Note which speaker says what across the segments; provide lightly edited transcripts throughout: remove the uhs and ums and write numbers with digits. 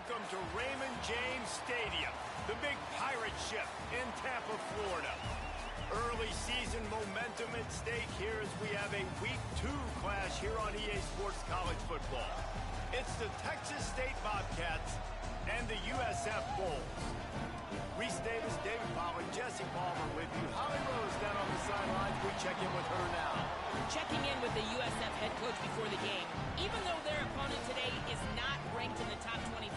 Speaker 1: welcome to Raymond James Stadium, the big pirate ship in Tampa, Florida. Early season momentum at stake here as we have a Week 2 clash here on EA Sports College Football. It's the Texas State Bobcats and the USF Bulls. Reese Davis, David Pollard, Jesse Palmer with you. Holly Rose down on the sidelines. We check in with her now.
Speaker 2: Checking in with the USF head coach before the game. Even though their opponent today is not ranked in the top 25,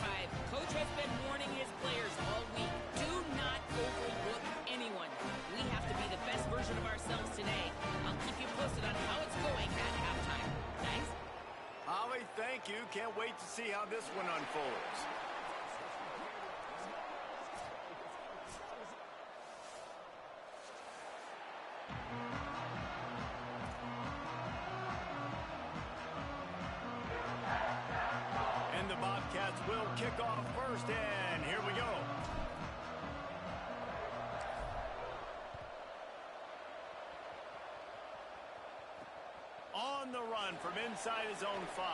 Speaker 2: coach has been warning his players all week. Do not overlook anyone. We have to be the best version of ourselves today. I'll keep you posted on how it's going at halftime. Thanks.
Speaker 1: Holly, thank you. Can't wait to see how this one unfolds. And the Bobcats will kick off first, and here we go. On the run from inside his own 5.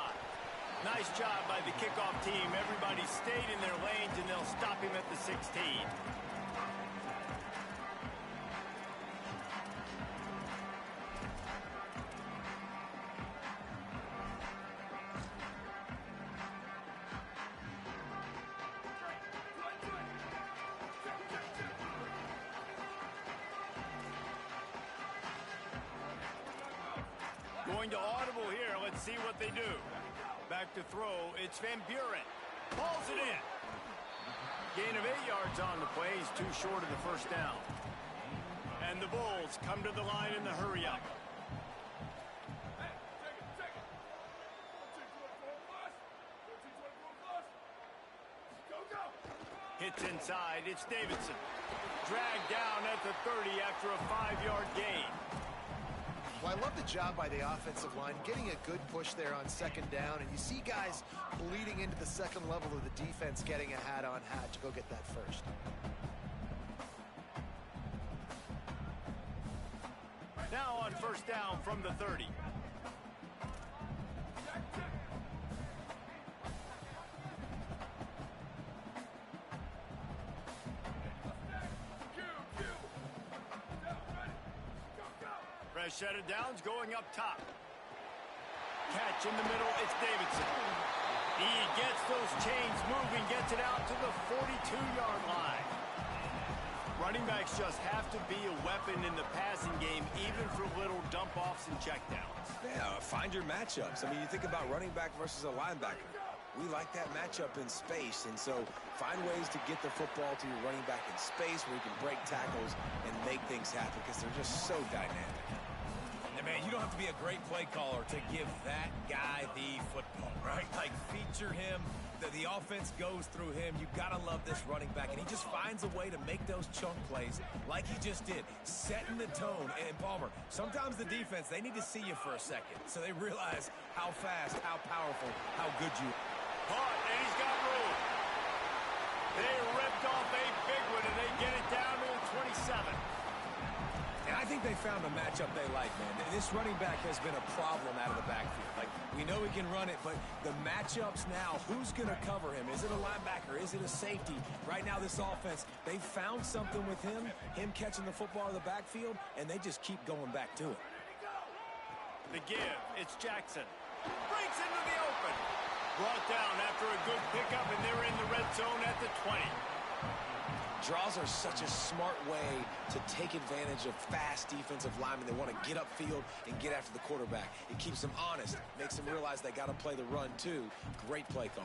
Speaker 1: Nice job by the kickoff team. Everybody stayed in their lanes, and they'll stop him at the 16. Going to audible here. Let's see what they do. Back to throw. It's Van Buren. Pulls it in. Gain of 8 yards on the play. He's too short of the first down. And the Bulls come to the line in the hurry-up. Hits inside. It's Davidson. Dragged down at the 30 after a 5-yard gain.
Speaker 3: Well, I love the job by the offensive line, getting a good push there on second down, and you see guys bleeding into the second level of the defense getting a hat-on-hat to go get that first.
Speaker 1: Now on first down from the 30. Fresh set of downs going up top. Catch in the middle, it's Davidson. He gets those chains moving, gets it out to the 42-yard line. Running backs just have to be a weapon in the passing game, even for little dump-offs and checkdowns.
Speaker 4: Yeah, find your matchups. I mean, you think about running back versus a linebacker. We like that matchup in space, and so find ways to get the football to your running back in space where you can break tackles and make things happen because they're just so dynamic.
Speaker 5: And man, you don't have to be a great play caller to give that guy the football, right? Like, feature him. The offense goes through him. You've got to love this running back, and he just finds a way to make those chunk plays like he just did, setting the tone. And Palmer, sometimes the defense, they need to see you for a second so they realize how fast, how powerful, how good you are.
Speaker 1: Caught, and he's got room. They ripped off a big one, and they get it down to the 27.
Speaker 5: And I think they found a matchup they like, man. This running back has been a problem out of the backfield. Like, we know he can run it, but the matchups now, who's going to cover him? Is it a linebacker? Is it a safety? Right now, this offense, they found something with him catching the football in the backfield, and they just keep going back to it.
Speaker 1: The give, it's Jackson. Breaks into the open. Brought down after a good pickup, and they're in the red zone at the 20.
Speaker 4: Draws are such a smart way to take advantage of fast defensive linemen. They want to get upfield and get after the quarterback. It keeps them honest, makes them realize they got to play the run too. Great play call.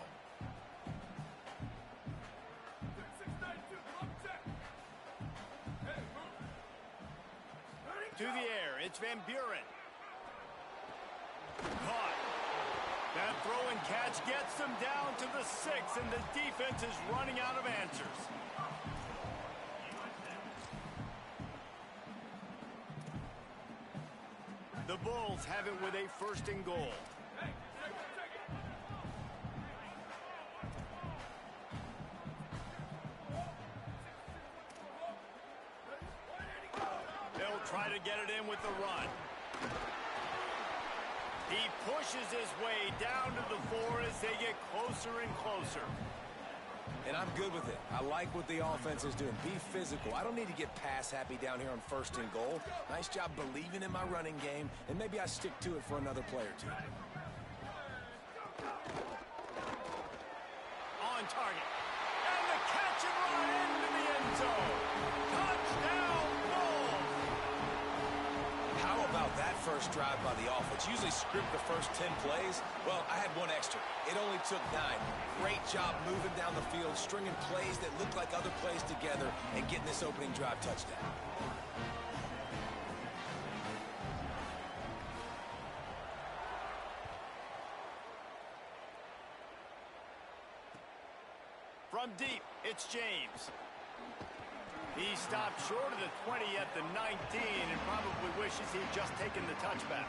Speaker 1: To the air, it's Van Buren. Caught. That throw and catch gets them down to the 6, and the defense is running out of answers. The Bulls have it with a 1st and goal. They'll try to get it in with the run. He pushes his way down to the 4 as they get closer and closer.
Speaker 4: And I'm good with it. I like what the offense is doing. Be physical. I don't need to get pass-happy down here on 1st and goal. Nice job believing in my running game, and maybe I stick to it for another play or two.
Speaker 1: On target. And the catch and run into the end zone. Touchdown, Bulls!
Speaker 4: How about that first drive by the offense? Usually script the first 10 plays. Well, I had one extra. It only took 9. Great job moving down the field, stringing plays that look like other plays together, and getting this opening drive touchdown.
Speaker 1: From deep, it's James. He stopped short of the 20 at the 19 and probably wishes he'd just taken the touchback.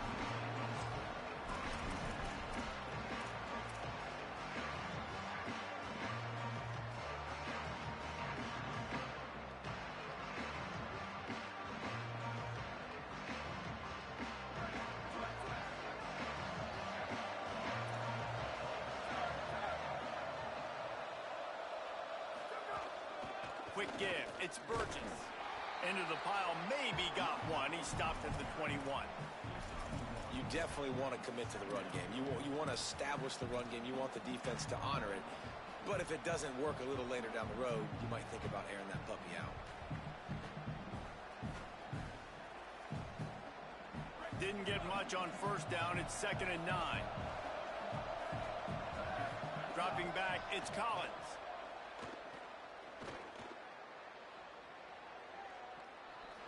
Speaker 1: Quick give. It's Burgess. Into the pile. Maybe got one. He stopped at the 21.
Speaker 4: You definitely want to commit to the run game. You want to establish the run game. You want the defense to honor it. But if it doesn't work a little later down the road, you might think about airing that puppy out.
Speaker 1: Didn't get much on 1st down. It's 2nd and 9. Dropping back. It's Collins.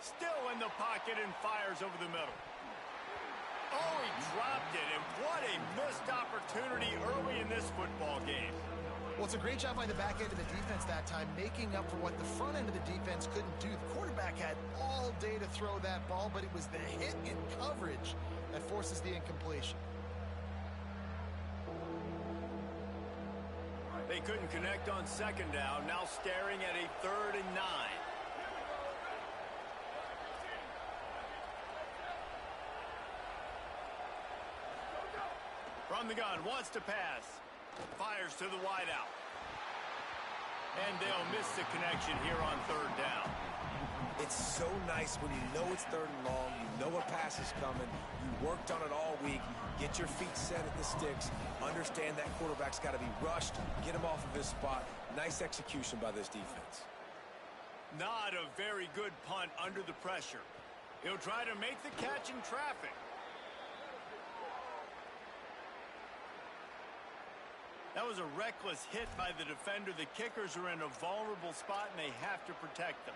Speaker 1: Still in the pocket and fires over the middle. Oh, he dropped it, and what a missed opportunity early in this football game.
Speaker 3: Well, it's a great job by the back end of the defense that time, making up for what the front end of the defense couldn't do. The quarterback had all day to throw that ball, but it was the hit in coverage that forces the incompletion.
Speaker 1: They couldn't connect on 2nd down, now staring at a 3rd and 9. From the gun, wants to pass. Fires to the wideout. And they'll miss the connection here on 3rd down.
Speaker 4: It's so nice when you know it's 3rd and long, you know a pass is coming, you worked on it all week, get your feet set at the sticks, understand that quarterback's got to be rushed, get him off of his spot. Nice execution by this defense.
Speaker 1: Not a very good punt under the pressure. He'll try to make the catch in traffic. That was a reckless hit by the defender. The kickers are in a vulnerable spot, and they have to protect them.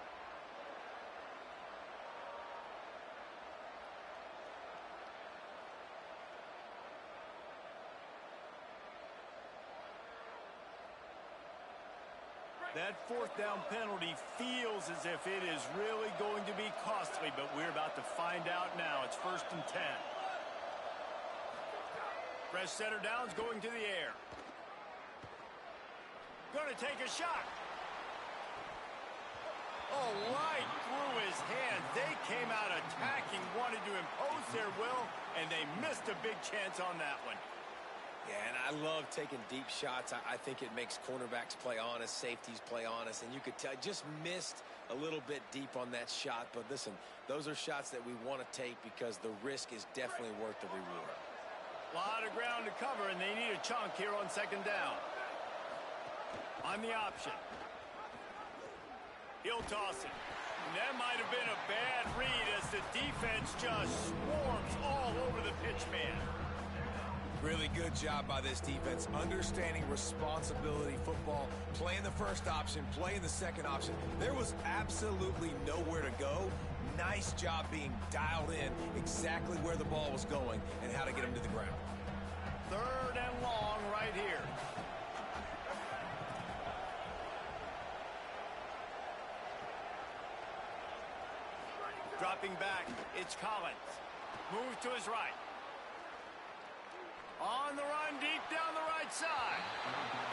Speaker 1: That 4th down penalty feels as if it is really going to be costly, but we're about to find out now. It's 1st and 10. Fresh center down's going to the air. Going to take a shot. Oh, right through his hand. They came out attacking, wanted to impose their will, and they missed a big chance on that one.
Speaker 4: Yeah, and I love taking deep shots. I think it makes cornerbacks play honest, safeties play honest, and you could tell just missed a little bit deep on that shot. But listen, those are shots that we want to take because the risk is definitely worth the reward.
Speaker 1: A lot of ground to cover, and they need a chunk here on 2nd down. On the option. He'll toss it. And that might have been a bad read as the defense just swarms all over the pitch man.
Speaker 4: Really good job by this defense, understanding responsibility football, playing the first option, playing the second option. There was absolutely nowhere to go. Nice job being dialed in exactly where the ball was going and how to get him to the ground.
Speaker 1: 3rd and long right here. Dropping back, it's Collins. Moves to his right. On the run, deep down the right side.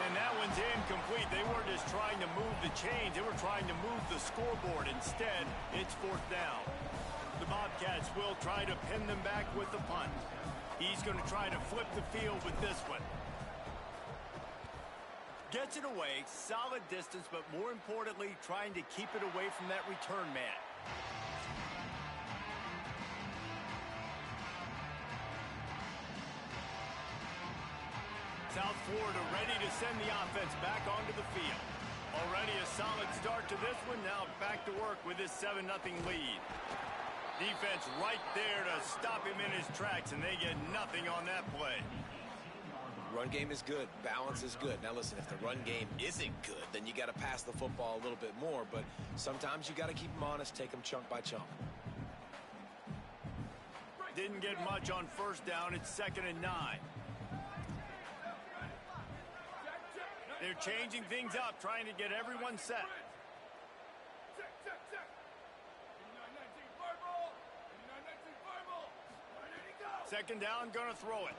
Speaker 1: And that one's incomplete. They weren't just trying to move the chains. They were trying to move the scoreboard. Instead, it's 4th down. The Bobcats will try to pin them back with the punt. He's going to try to flip the field with this one. Gets it away, solid distance, but more importantly, trying to keep it away from that return man. South Florida ready to send the offense back onto the field. Already a solid start to this one. Now back to work with this 7-0 lead. Defense right there to stop him in his tracks, and they get nothing on that play.
Speaker 4: Run game is good. Balance is good. Now, listen, if the run game isn't good, then you got to pass the football a little bit more. But sometimes you got to keep them honest, take them chunk by chunk.
Speaker 1: Didn't get much on first down. It's 2nd and 9. They're changing things up, trying to get everyone set. Second down, gonna throw it.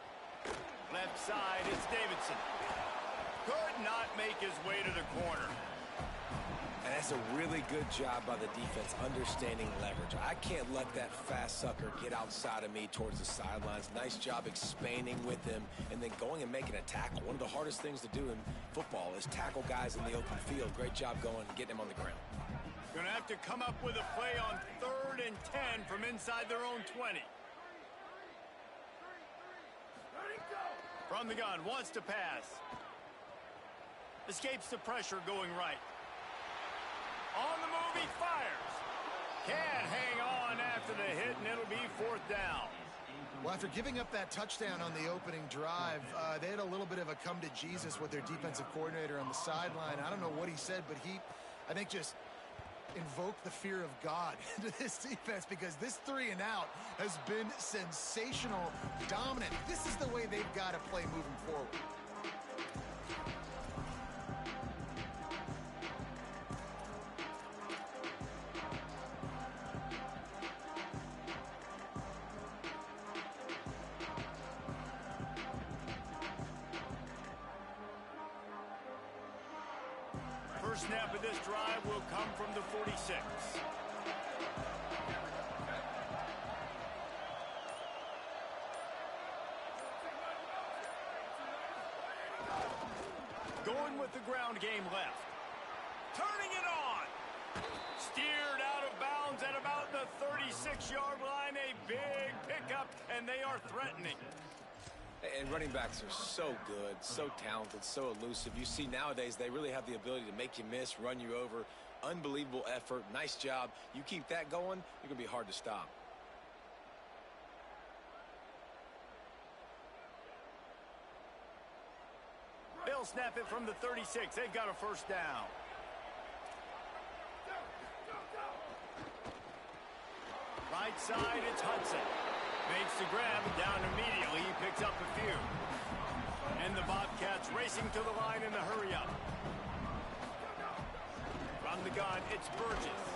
Speaker 1: Left side, it's Davidson. Could not make his way to the corner.
Speaker 4: And that's a really good job by the defense, understanding leverage. I can't let that fast sucker get outside of me towards the sidelines. Nice job expanding with him and then going and making a tackle. One of the hardest things to do in football is tackle guys in the open field. Great job going and getting him on the ground.
Speaker 1: Gonna have to come up with a play on 3rd and 10 from inside their own 20. From the gun, wants to pass. Escapes the pressure going right. On the move, he fires. Can't hang on after the hit, and it'll be 4th down.
Speaker 3: Well, after giving up that touchdown on the opening drive, they had a little bit of a come to Jesus with their defensive coordinator on the sideline. I don't know what he said, but he, I think, just invoked the fear of God into this defense, because this 3 and out has been sensational, dominant. This is the way they've got to play moving forward.
Speaker 1: First snap of this drive will come from the 46. Going with the ground game left. Turning it on. Steered out of bounds at about the 36-yard line. A big pickup, and they are threatening.
Speaker 4: And running backs are so good, so talented, so elusive. You see nowadays they really have the ability to make you miss, run you over. Unbelievable effort. Nice job. You keep that going, you're going to be hard to stop.
Speaker 1: They'll snap it from the 36. They've got a first down. Right side, it's Hudson. Makes the grab, down immediately. He picks up a few. And the Bobcats racing to the line in the hurry-up. From the gun, it's Burgess.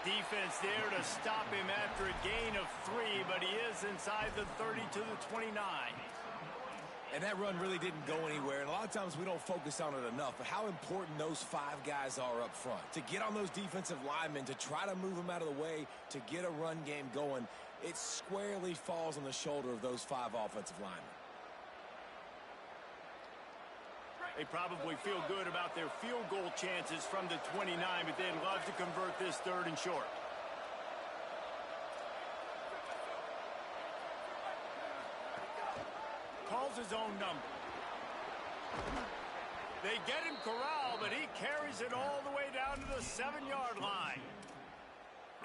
Speaker 1: Defense there to stop him after a gain of 3, but he is inside the 30 to the 29.
Speaker 4: And that run really didn't go anywhere. And a lot of times we don't focus on it enough, but how important those 5 guys are up front. To get on those defensive linemen, to try to move them out of the way, to get a run game going, it squarely falls on the shoulder of those 5 offensive linemen.
Speaker 1: They probably feel good about their field goal chances from the 29, but they'd love to convert this 3rd and short. Calls his own number. They get him corralled, but he carries it all the way down to the 7-yard line.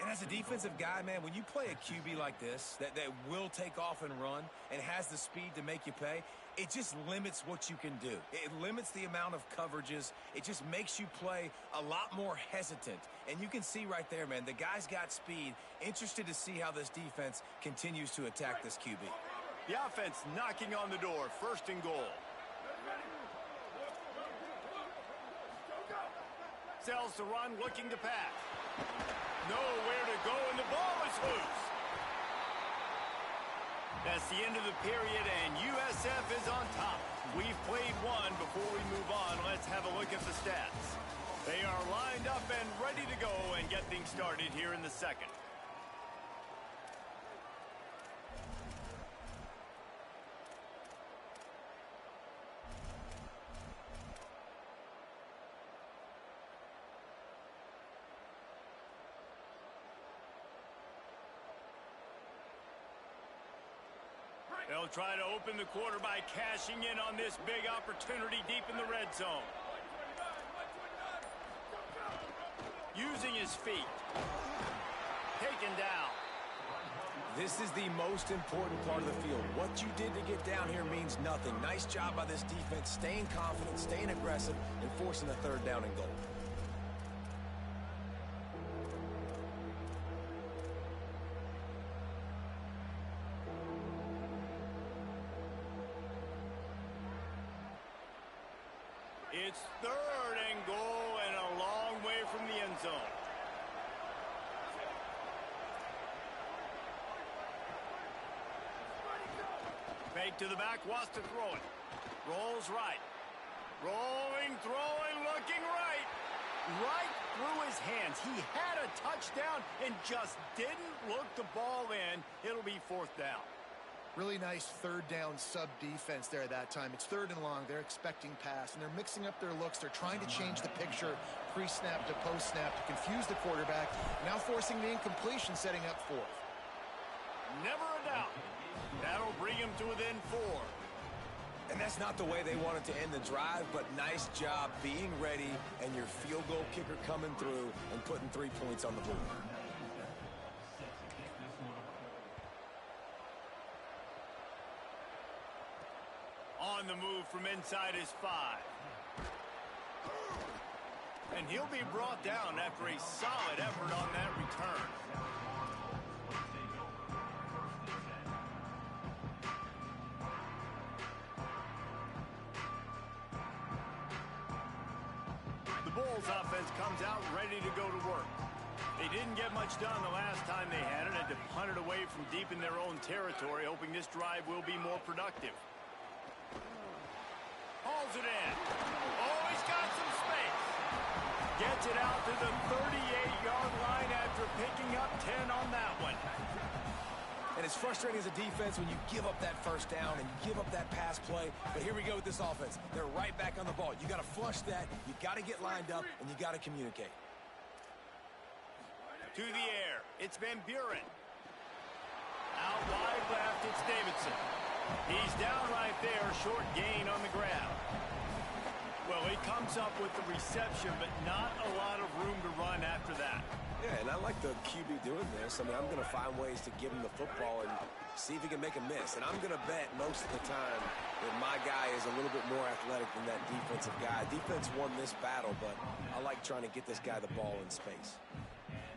Speaker 5: And as a defensive guy, man, when you play a QB like this, that will take off and run and has the speed to make you pay, it just limits what you can do. It limits the amount of coverages. It just makes you play a lot more hesitant. And you can see right there, man, the guy's got speed. Interested to see how this defense continues to attack this QB.
Speaker 1: The offense knocking on the door, 1st and goal. Sells to run, looking to pass. Nowhere to go, and the ball is loose. That's the end of the period, and USF is on top. We've played one. Before we move on, let's have a look at the stats. They are lined up and ready to go and get things started here in the 2nd. They'll try to open the quarter by cashing in on this big opportunity deep in the red zone. Using his feet. Taken down.
Speaker 5: This is the most important part of the field. What you did to get down here means nothing. Nice job by this defense, staying confident, staying aggressive, and forcing a third down and goal.
Speaker 1: It's 3rd and goal and a long way from the end zone. Fake to the back, wants to throw it. Rolls right. Rolling, throwing, looking right. Right through his hands. He had a touchdown and just didn't look the ball in. It'll be 4th down.
Speaker 3: Really nice 3rd down sub defense there that time. It's 3rd and long. They're expecting pass, and they're mixing up their looks. They're trying to change the picture pre-snap to post-snap to confuse the quarterback. Now forcing the incompletion, setting up 4th.
Speaker 1: Never a doubt. That'll bring him to within 4.
Speaker 5: And that's not the way they wanted to end the drive, but nice job being ready and your field goal kicker coming through and putting 3 points on the board.
Speaker 1: On the move from inside his 5. And he'll be brought down after a solid effort on that return. The Bulls offense comes out ready to go to work. They didn't get much done the last time they had it. Had to punt it away from deep in their own territory, hoping this drive will be more productive. Hauls it in. Oh, he's got some space. Gets it out to the 38-yard line after picking up 10 on that one.
Speaker 5: And it's frustrating as a defense when you give up that first down and you give up that pass play. But here we go with this offense. They're right back on the ball. You got to flush that. You got to get lined up, and you got to communicate.
Speaker 1: To the air. It's Van Buren. Out wide left, it's Davidson. He's down right there, short gain on the grab. Well, he comes up with the reception, but not a lot of room to run after that.
Speaker 5: Yeah, and I like the QB doing this. I mean, I'm going to find ways to give him the football and see if he can make a miss. And I'm going to bet most of the time that my guy is a little bit more athletic than that defensive guy. Defense won this battle, but I like trying to get this guy the ball in space.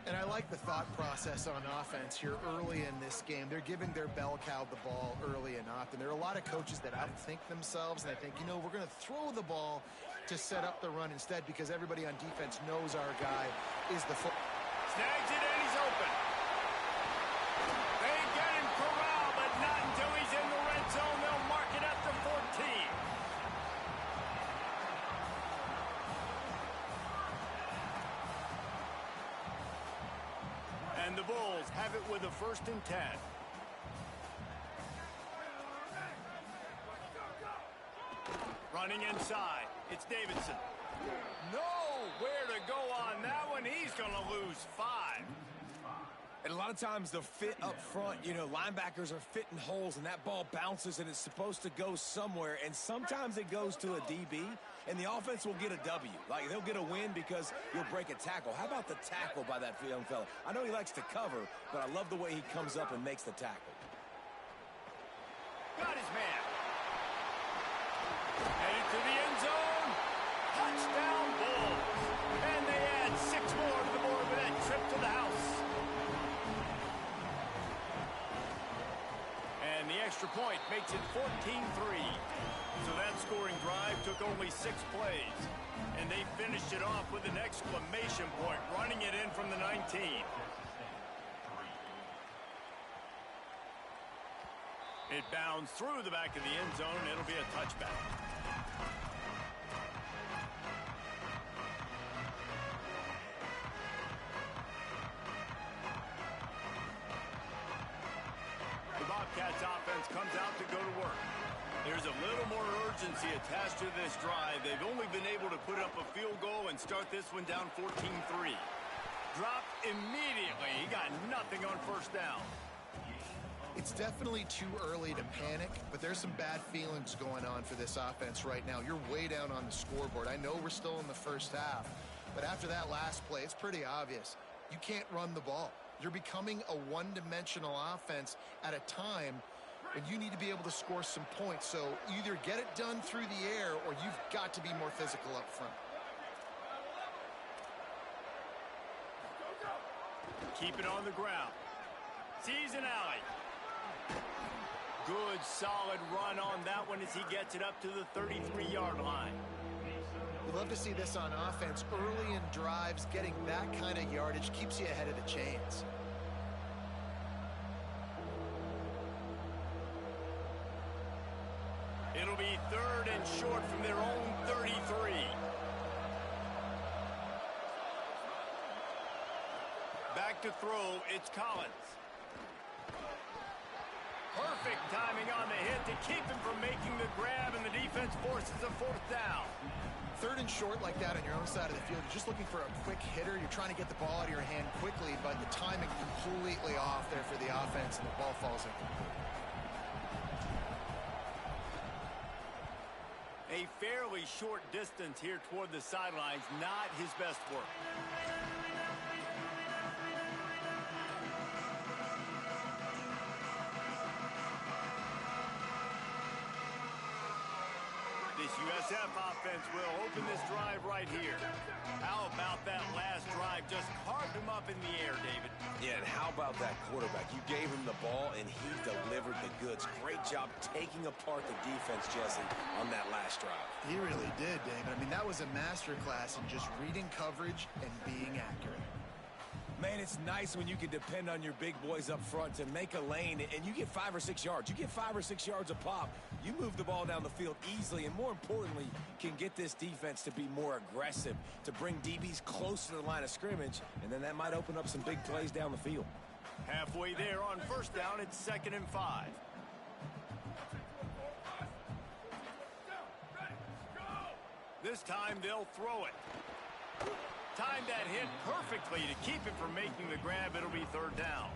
Speaker 3: And I like the thought process on offense here early in this game. They're giving their bell cow the ball early and often. There are a lot of coaches that outthink themselves, and they think, you know, we're going to throw the ball to set up the run instead because everybody on defense knows our guy is the foot.
Speaker 1: Snags it and he's open. They get him corralled, but not until he's in the red zone. They'll mark it at the 14. And the Bulls have it with a 1st and 10. Running inside, it's Davidson. Nowhere to go on that one. He's going to lose 5.
Speaker 5: And a lot of times the fit up front, you know, linebackers are fitting holes and that ball bounces and it's supposed to go somewhere. And sometimes it goes to a DB and the offense will get a W. Like they'll get a win because you'll break a tackle. How about the tackle by that young fella? I know he likes to cover, but I love the way he comes up and makes the tackle.
Speaker 1: Got his man. Headed to the end zone. Touchdown Bulls. And they add 6 more to the board with that trip to the house. And the extra point makes it 14-3. So that scoring drive took only 6 plays. And they finished it off with an exclamation point, running it in from the 19. It bounds through the back of the end zone, and it'll be a touchback. The Bobcats offense comes out to go to work. There's a little more urgency attached to this drive. They've only been able to put up a field goal and start this one down 14-3. Dropped immediately. He got nothing on 1st down.
Speaker 3: It's definitely too early to panic, but there's some bad feelings going on for this offense right now. You're way down on the scoreboard. I know we're still in the first half, but after that last play, it's pretty obvious. You can't run the ball. You're becoming a one-dimensional offense at a time when you need to be able to score some points. So either get it done through the air or you've got to be more physical up front.
Speaker 1: Keep it on the ground. Sees an alley. Good, solid run on that one as he gets it up to the 33-yard line.
Speaker 3: We love to see this on offense. Early in drives, getting that kind of yardage keeps you ahead of the chains.
Speaker 1: It'll be 3rd and short from their own 33. Back to throw, it's Collins. Perfect timing on the hit to keep him from making the grab, and the defense forces a 4th down.
Speaker 3: 3rd and short like that on your own side of the field. You're just looking for a quick hitter. You're trying to get the ball out of your hand quickly, but the timing completely off there for the offense, and the ball falls incomplete.
Speaker 1: A fairly short distance here toward the sidelines, not his best work. This USF offense will open this drive right here. How about that last drive? Just carved him up in the air, David.
Speaker 4: Yeah, and how about that quarterback? You gave him the ball, and he delivered the goods. Great job taking apart the defense, Jesse, on that last drive.
Speaker 3: He really did, David. I mean, that was a masterclass in just reading coverage and being accurate.
Speaker 5: Man, it's nice when you can depend on your big boys up front to make a lane, and you get 5 or 6 yards. You get 5 or 6 yards a pop. You move the ball down the field easily, and more importantly, can get this defense to be more aggressive, to bring DBs close to the line of scrimmage, and then that might open up some big plays down the field.
Speaker 1: Halfway there on 1st down, it's 2nd and 5. This time they'll throw it. Timed that hit perfectly to keep him from making the grab. It'll be 3rd down.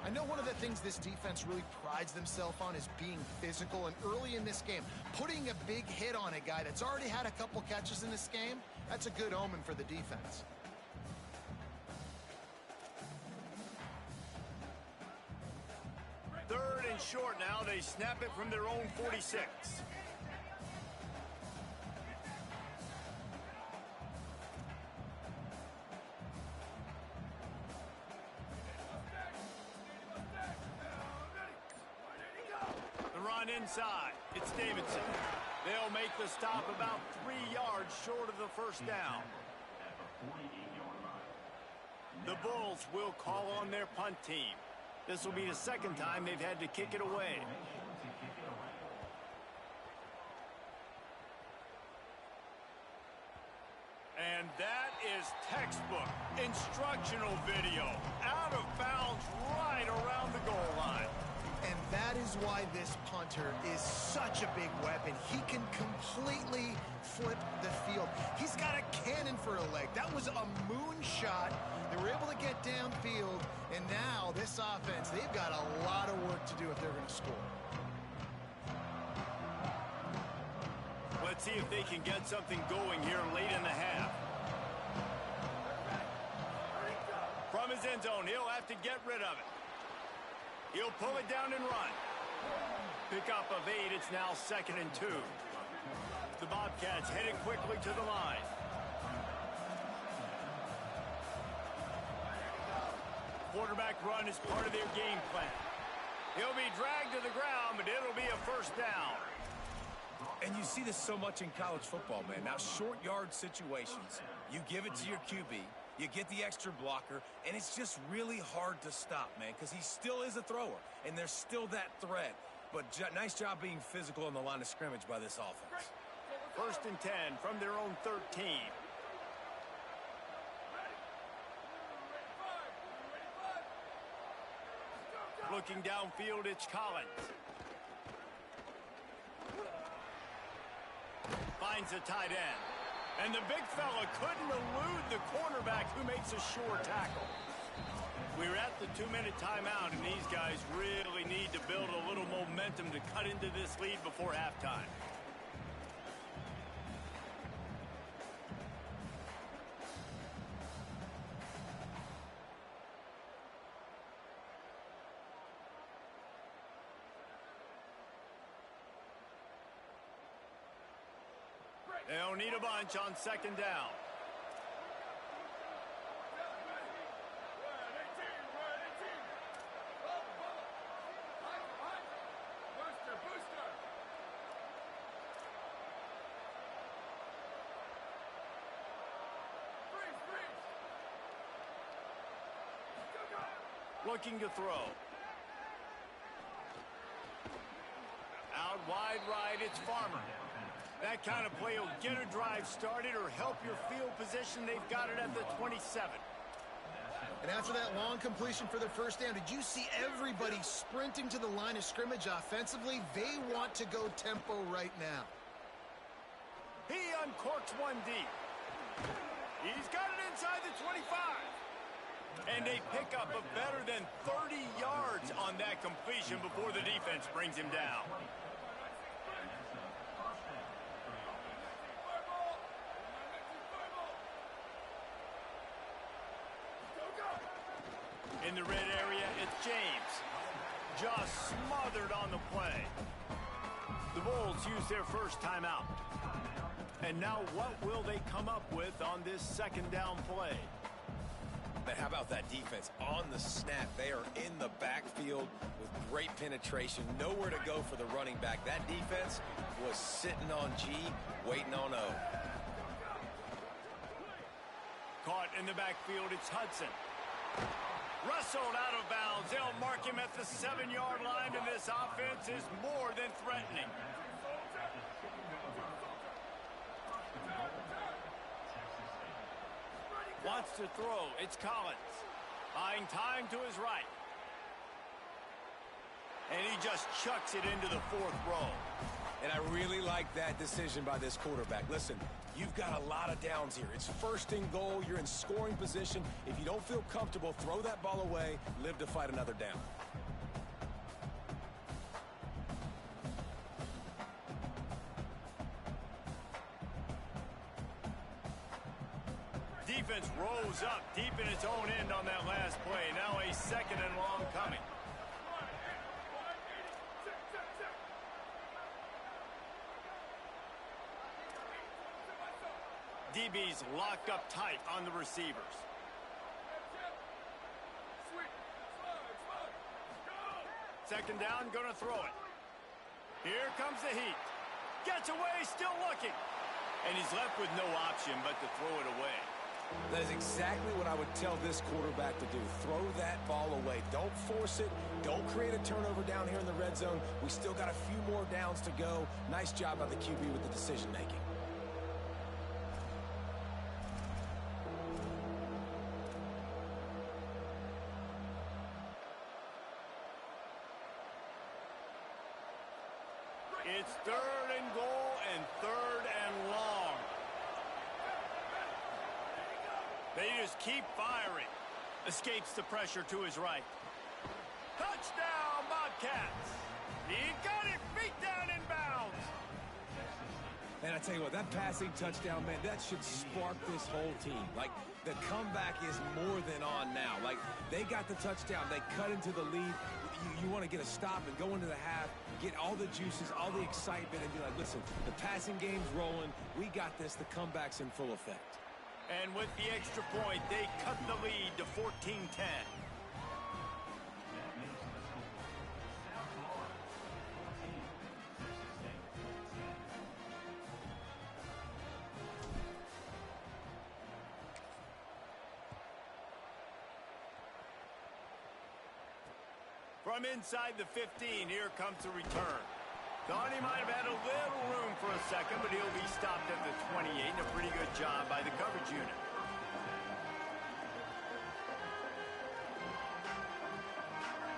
Speaker 3: I know one of the things this defense really prides themselves on is being physical, and early in this game, putting a big hit on a guy that's already had a couple catches in this game, that's a good omen for the defense.
Speaker 1: Third and short now. They snap it from their own 46. Inside, it's Davidson. They'll make the stop about 3 yards short of the 1st down. The Bulls will call on their punt team. This will be the 2nd time they've had to kick it away. And that is textbook instructional video. Out of bounds right around the goal line.
Speaker 3: And that is why this punter is such a big weapon. He can completely flip the field. He's got a cannon for a leg. That was a moonshot. They were able to get downfield, and now this offense, they've got a lot of work to do if they're going to score.
Speaker 1: Let's see if they can get something going here late in the half. From his end zone, he'll have to get rid of it. He'll pull it down and run. Pickup of 8. It's now 2nd and 2. The Bobcats headed quickly to the line. Quarterback run is part of their game plan. He'll be dragged to the ground, but it'll be a 1st down.
Speaker 5: And you see this so much in college football, man. Now, short yard situations, you give it to your QB, you get the extra blocker, and it's just really hard to stop, man, because he still is a thrower, and there's still that threat. But nice job being physical on the line of scrimmage by this offense.
Speaker 1: 1st and 10 from their own 13. Looking downfield, it's Collins. Finds a tight end. And the big fella couldn't elude the cornerback who makes a sure tackle. We're at the 2-minute timeout, and these guys really need to build a little momentum to cut into this lead before halftime. They'll need a bunch on second down. Looking to throw. Out wide right, it's Farmer. That kind of play will get a drive started or help your field position. They've got it at the 27.
Speaker 3: And after that long completion for the first down, did you see everybody sprinting to the line of scrimmage offensively? They want to go tempo right now.
Speaker 1: He uncorks one deep. He's got it inside the 25. And they pick up a better than 30 yards on that completion before the defense brings him down. In the red area, it's James. Just smothered on the play. The Bulls use their first timeout. And now what will they come up with on this second down play?
Speaker 4: But how about that defense on the snap? They are in the backfield with great penetration. Nowhere to go for the running back. That defense was sitting on G, waiting on O.
Speaker 1: Caught in the backfield, it's Hudson. Wrestled out of bounds. They'll mark him at the 7-yard line, and this offense is more than threatening. Wants to throw. It's Collins. Buying time to his right. And he just chucks it into the 4th row.
Speaker 4: And I really like that decision by this quarterback. Listen, you've got a lot of downs here. It's 1st and goal. You're in scoring position. If you don't feel comfortable, throw that ball away. Live to fight another down.
Speaker 1: Defense rose up deep in its own end on that last play. Now a 2nd and long coming. DB's locked up tight on the receivers. Second down, gonna throw it. Here comes the heat. Gets away, still looking. And he's left with no option but to throw it away.
Speaker 4: That is exactly what I would tell this quarterback to do. Throw that ball away. Don't force it. Don't create a turnover down here in the red zone. We still got a few more downs to go. Nice job by the QB with the decision making.
Speaker 1: It's 3rd and goal and 3rd and long. They just keep firing. Escapes the pressure to his right. Touchdown, Bobcats. He got it, feet down in bounds.
Speaker 4: And I tell you what, that passing touchdown, man, that should spark this whole team. Like, the comeback is more than on now. Like, they got the touchdown. They cut into the lead. You want to get a stop and go into the half, get all the juices, all the excitement, and be like, listen, the passing game's rolling. We got this. The comeback's in full effect.
Speaker 1: And with the extra point, they cut the lead to 14-10. From inside the 15, here comes the return. Thought he might have had a little room for a second, but he'll be stopped at the 28, and a pretty good job by the coverage unit.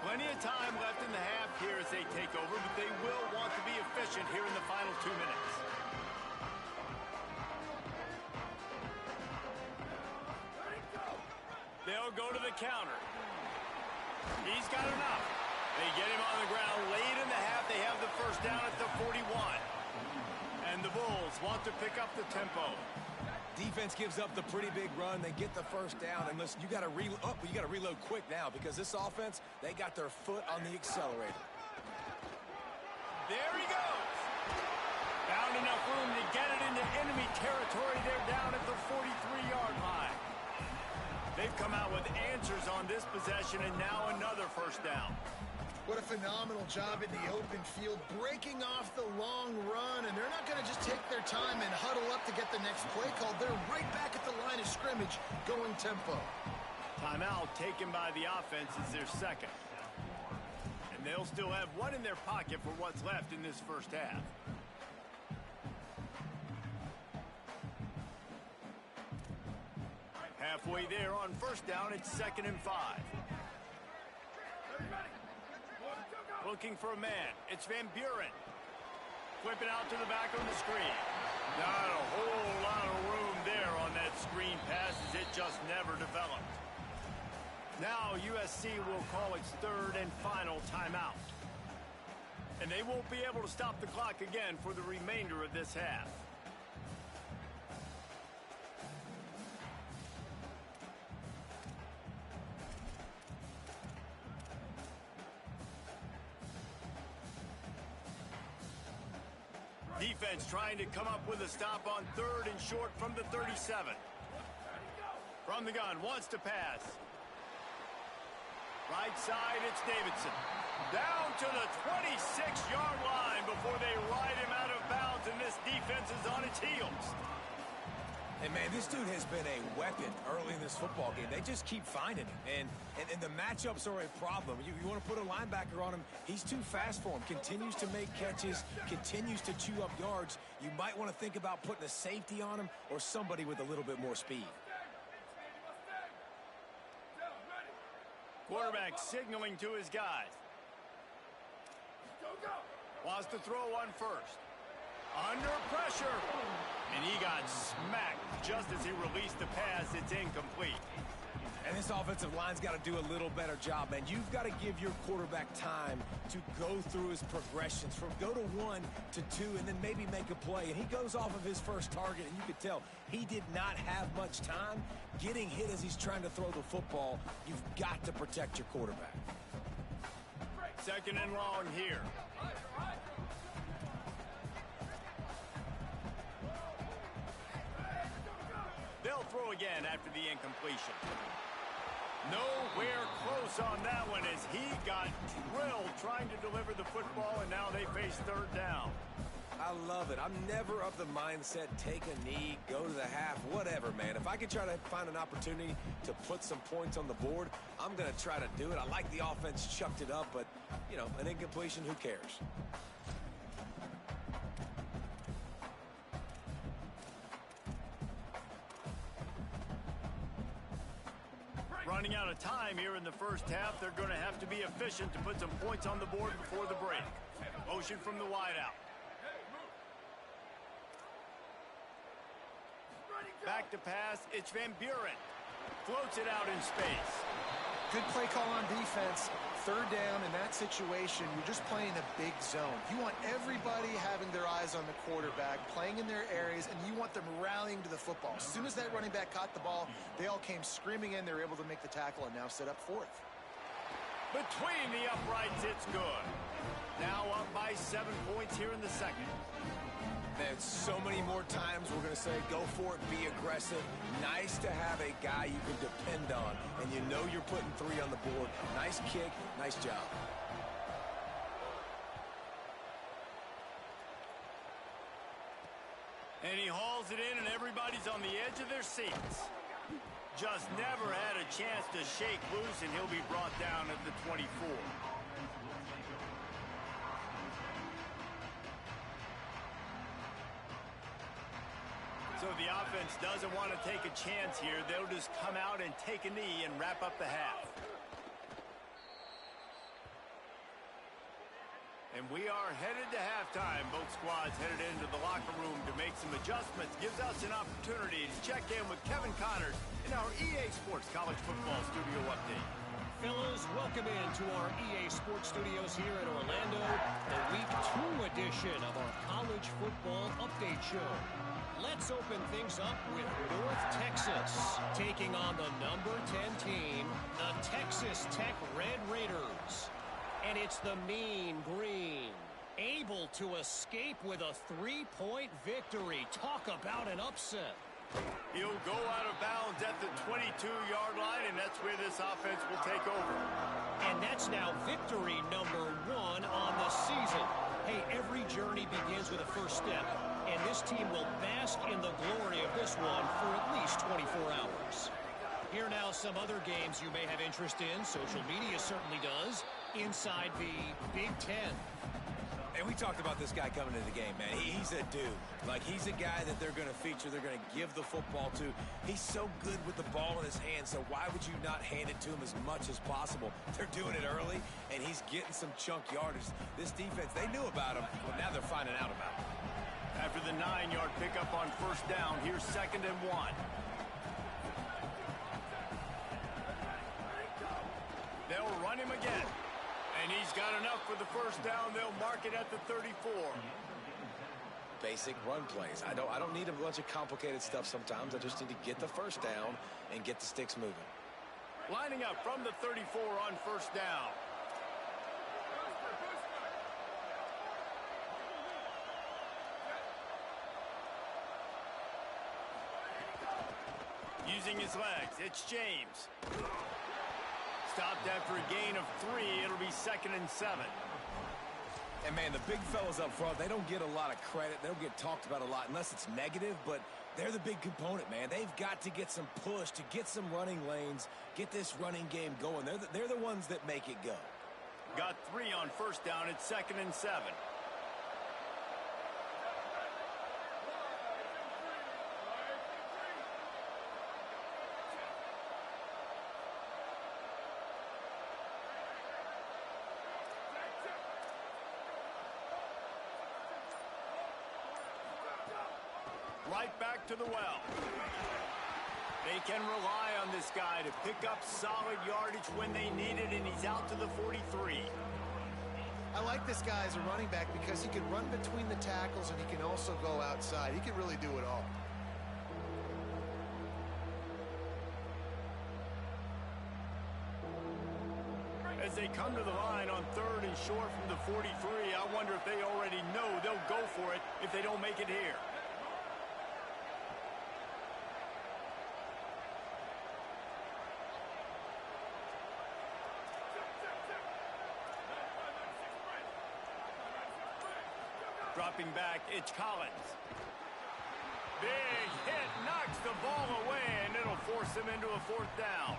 Speaker 1: Plenty of time left in the half here as they take over, but they will want to be efficient here in the final 2 minutes. They'll go to the counter. He's got enough. They get him on the ground late in the half. They have the first down at the 41. And the Bulls want to pick up the tempo.
Speaker 5: Defense gives up the pretty big run. They get the first down. And listen, you got to reload quick now because this offense, they got their foot on the accelerator.
Speaker 1: There he goes. Found enough room to get it into enemy territory. They're down at the 43-yard line. They've come out with answers on this possession, and now another first down.
Speaker 3: What a phenomenal job in the open field, breaking off the long run, and they're not going to just take their time and huddle up to get the next play called. They're right back at the line of scrimmage, going tempo.
Speaker 1: Timeout taken by the offense is their second. And they'll still have one in their pocket for what's left in this first half. Halfway there on first down, it's 2nd and 5. Looking for a man. It's Van Buren. Flip it out to the back on the screen. Not a whole lot of room there on that screen pass as it just never developed. Now USC will call its third and final timeout. And they won't be able to stop the clock again for the remainder of this half. Defense trying to come up with a stop on 3rd and short from the 37. From the gun, wants to pass. Right side, it's Davidson. Down to the 26-yard line before they ride him out of bounds, and this defense is on its heels.
Speaker 5: And, man, this dude has been a weapon early in this football game. They just keep finding him. And the matchups are a problem. You want to put a linebacker on him, he's too fast for him. Continues to make catches, continues to chew up yards. You might want to think about putting a safety on him or somebody with a little bit more speed.
Speaker 1: Quarterback signaling to his guys. Wants to throw one first. Under pressure. And he got smacked just as he released the pass. It's incomplete.
Speaker 5: And this offensive line's got to do a little better job, man. You've got to give your quarterback time to go through his progressions from go to 1 to 2 and then maybe make a play. And he goes off of his first target, and you could tell he did not have much time getting hit as he's trying to throw the football. You've got to protect your quarterback.
Speaker 1: 2nd and long here. They'll throw again after the incompletion. Nowhere close on that one as he got drilled trying to deliver the football, and now they face 3rd down.
Speaker 5: I love it. I'm never of the mindset, take a knee, go to the half, whatever, man. If I could try to find an opportunity to put some points on the board, I'm going to try to do it. I like the offense chucked it up, but, you know, an incompletion, who cares?
Speaker 1: Running out of time here in the first half. They're going to have to be efficient to put some points on the board before the break. Motion from the wideout. Back to pass. It's Van Buren. Floats it out in space.
Speaker 3: Good play call on defense. 3rd down in that situation, you're just playing a big zone. You want everybody having their eyes on the quarterback, playing in their areas, and you want them rallying to the football. As soon as that running back caught the ball, they all came screaming in. They were able to make the tackle and now set up 4th.
Speaker 1: Between the uprights, it's good. Now up by 7 points here in the second.
Speaker 5: There's so many more times we're going to say, go for it, be aggressive. Nice to have a guy you can depend on, and you know you're putting 3 on the board. Nice kick, nice job.
Speaker 1: And he hauls it in, and everybody's on the edge of their seats. Just never had a chance to shake loose, and he'll be brought down at the 24. So the offense doesn't want to take a chance here. They'll just come out and take a knee and wrap up the half. And we are headed to halftime. Both squads headed into the locker room to make some adjustments. Gives us an opportunity to check in with Kevin Connors in our EA Sports College Football Studio Update.
Speaker 6: Fellas, welcome into our EA Sports Studios here in Orlando, the Week 2 edition of our College Football Update Show. Let's open things up with North Texas taking on the number 10 team, the Texas Tech Red Raiders. And it's the Mean Green, able to escape with a 3-point victory. Talk about an upset.
Speaker 1: He'll go out of bounds at the 22-yard line, and that's where this offense will take over.
Speaker 6: And that's now victory number 1 on the season. Hey, every journey begins with a first step, and this team will bask in the glory of this one for at least 24 hours. Here now some other games you may have interest in. Social media certainly does. Inside the Big Ten.
Speaker 5: And we talked about this guy coming into the game, man. He's a dude. Like, he's a guy that they're going to feature, they're going to give the football to. He's so good with the ball in his hands, so why would you not hand it to him as much as possible? They're doing it early, and he's getting some chunk yardage. This defense, they knew about him, but now they're finding out about him.
Speaker 1: After the 9-yard pickup on first down, here's 2nd and 1. They'll run him again. And he's got enough for the first down. They'll mark it at the 34.
Speaker 4: Basic run plays. I don't need a bunch of complicated stuff sometimes. I just need to get the first down and get the sticks moving.
Speaker 1: Lining up from the 34 on first down. Using his legs, it's James. Stopped after a gain of 3. It'll be 2nd and 7.
Speaker 5: And, man, the big fellas up front, they don't get a lot of credit. They don't get talked about a lot unless it's negative, but they're the big component, man. They've got to get some push, to get some running lanes, get this running game going. They're the ones that make it go.
Speaker 1: Got 3 on first down. It's 2nd and 7. Right back to the well. They can rely on this guy to pick up solid yardage when they need it, and he's out to the 43.
Speaker 3: I like this guy as a running back because he can run between the tackles and he can also go outside. He can really do it all.
Speaker 1: As they come to the line on 3rd and short from the 43, I wonder if they already know they'll go for it if they don't make it here. Dropping back, it's Collins. Big hit, knocks the ball away, and it'll force them into a 4th down.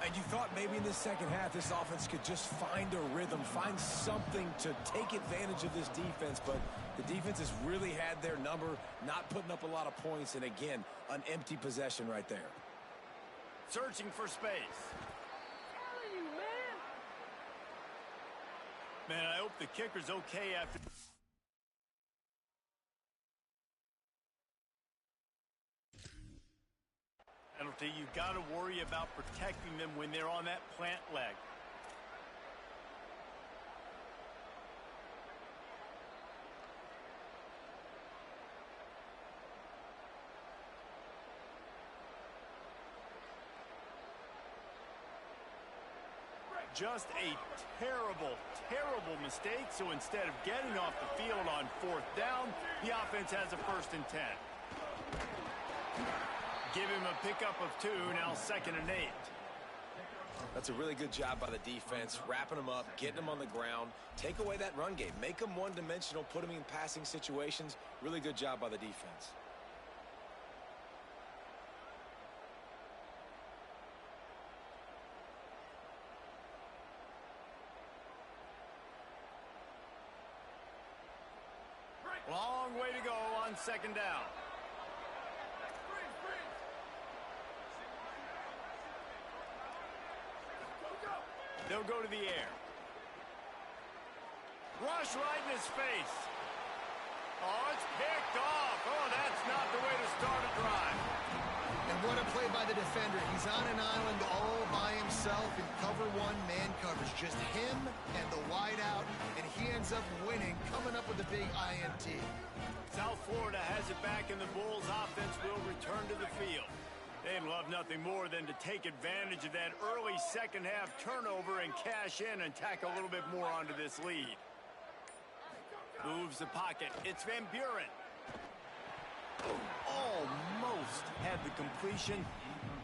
Speaker 5: And you thought maybe in the second half this offense could just find a rhythm, find something to take advantage of this defense, but the defense has really had their number, not putting up a lot of points, and again, an empty possession right there.
Speaker 1: Searching for space. Man, I hope the kicker's okay after... penalty. You got to worry about protecting them when they're on that plant leg. Just a terrible, terrible mistake. So instead of getting off the field on 4th down, the offense has a 1st and 10. Give him a pickup of 2, now 2nd and 8.
Speaker 4: That's a really good job by the defense, wrapping them up, getting them on the ground. Take away that run game. Make them one-dimensional, put them in passing situations. Really good job by the defense.
Speaker 1: Long way to go on 2nd down. They'll go to the air. Rush right in his face. Oh, it's picked off. Oh, that's not the way to start a drive.
Speaker 3: And what a play by the defender. He's on an island all by himself in cover one man coverage. Just him and the wide out, and he ends up winning, coming up with a big INT.
Speaker 1: South Florida has it back, and the Bulls offense will return to the field. They'd love nothing more than to take advantage of that early second half turnover and cash in and tack a little bit more onto this lead. Moves the pocket. It's Van Buren. Almost had the completion,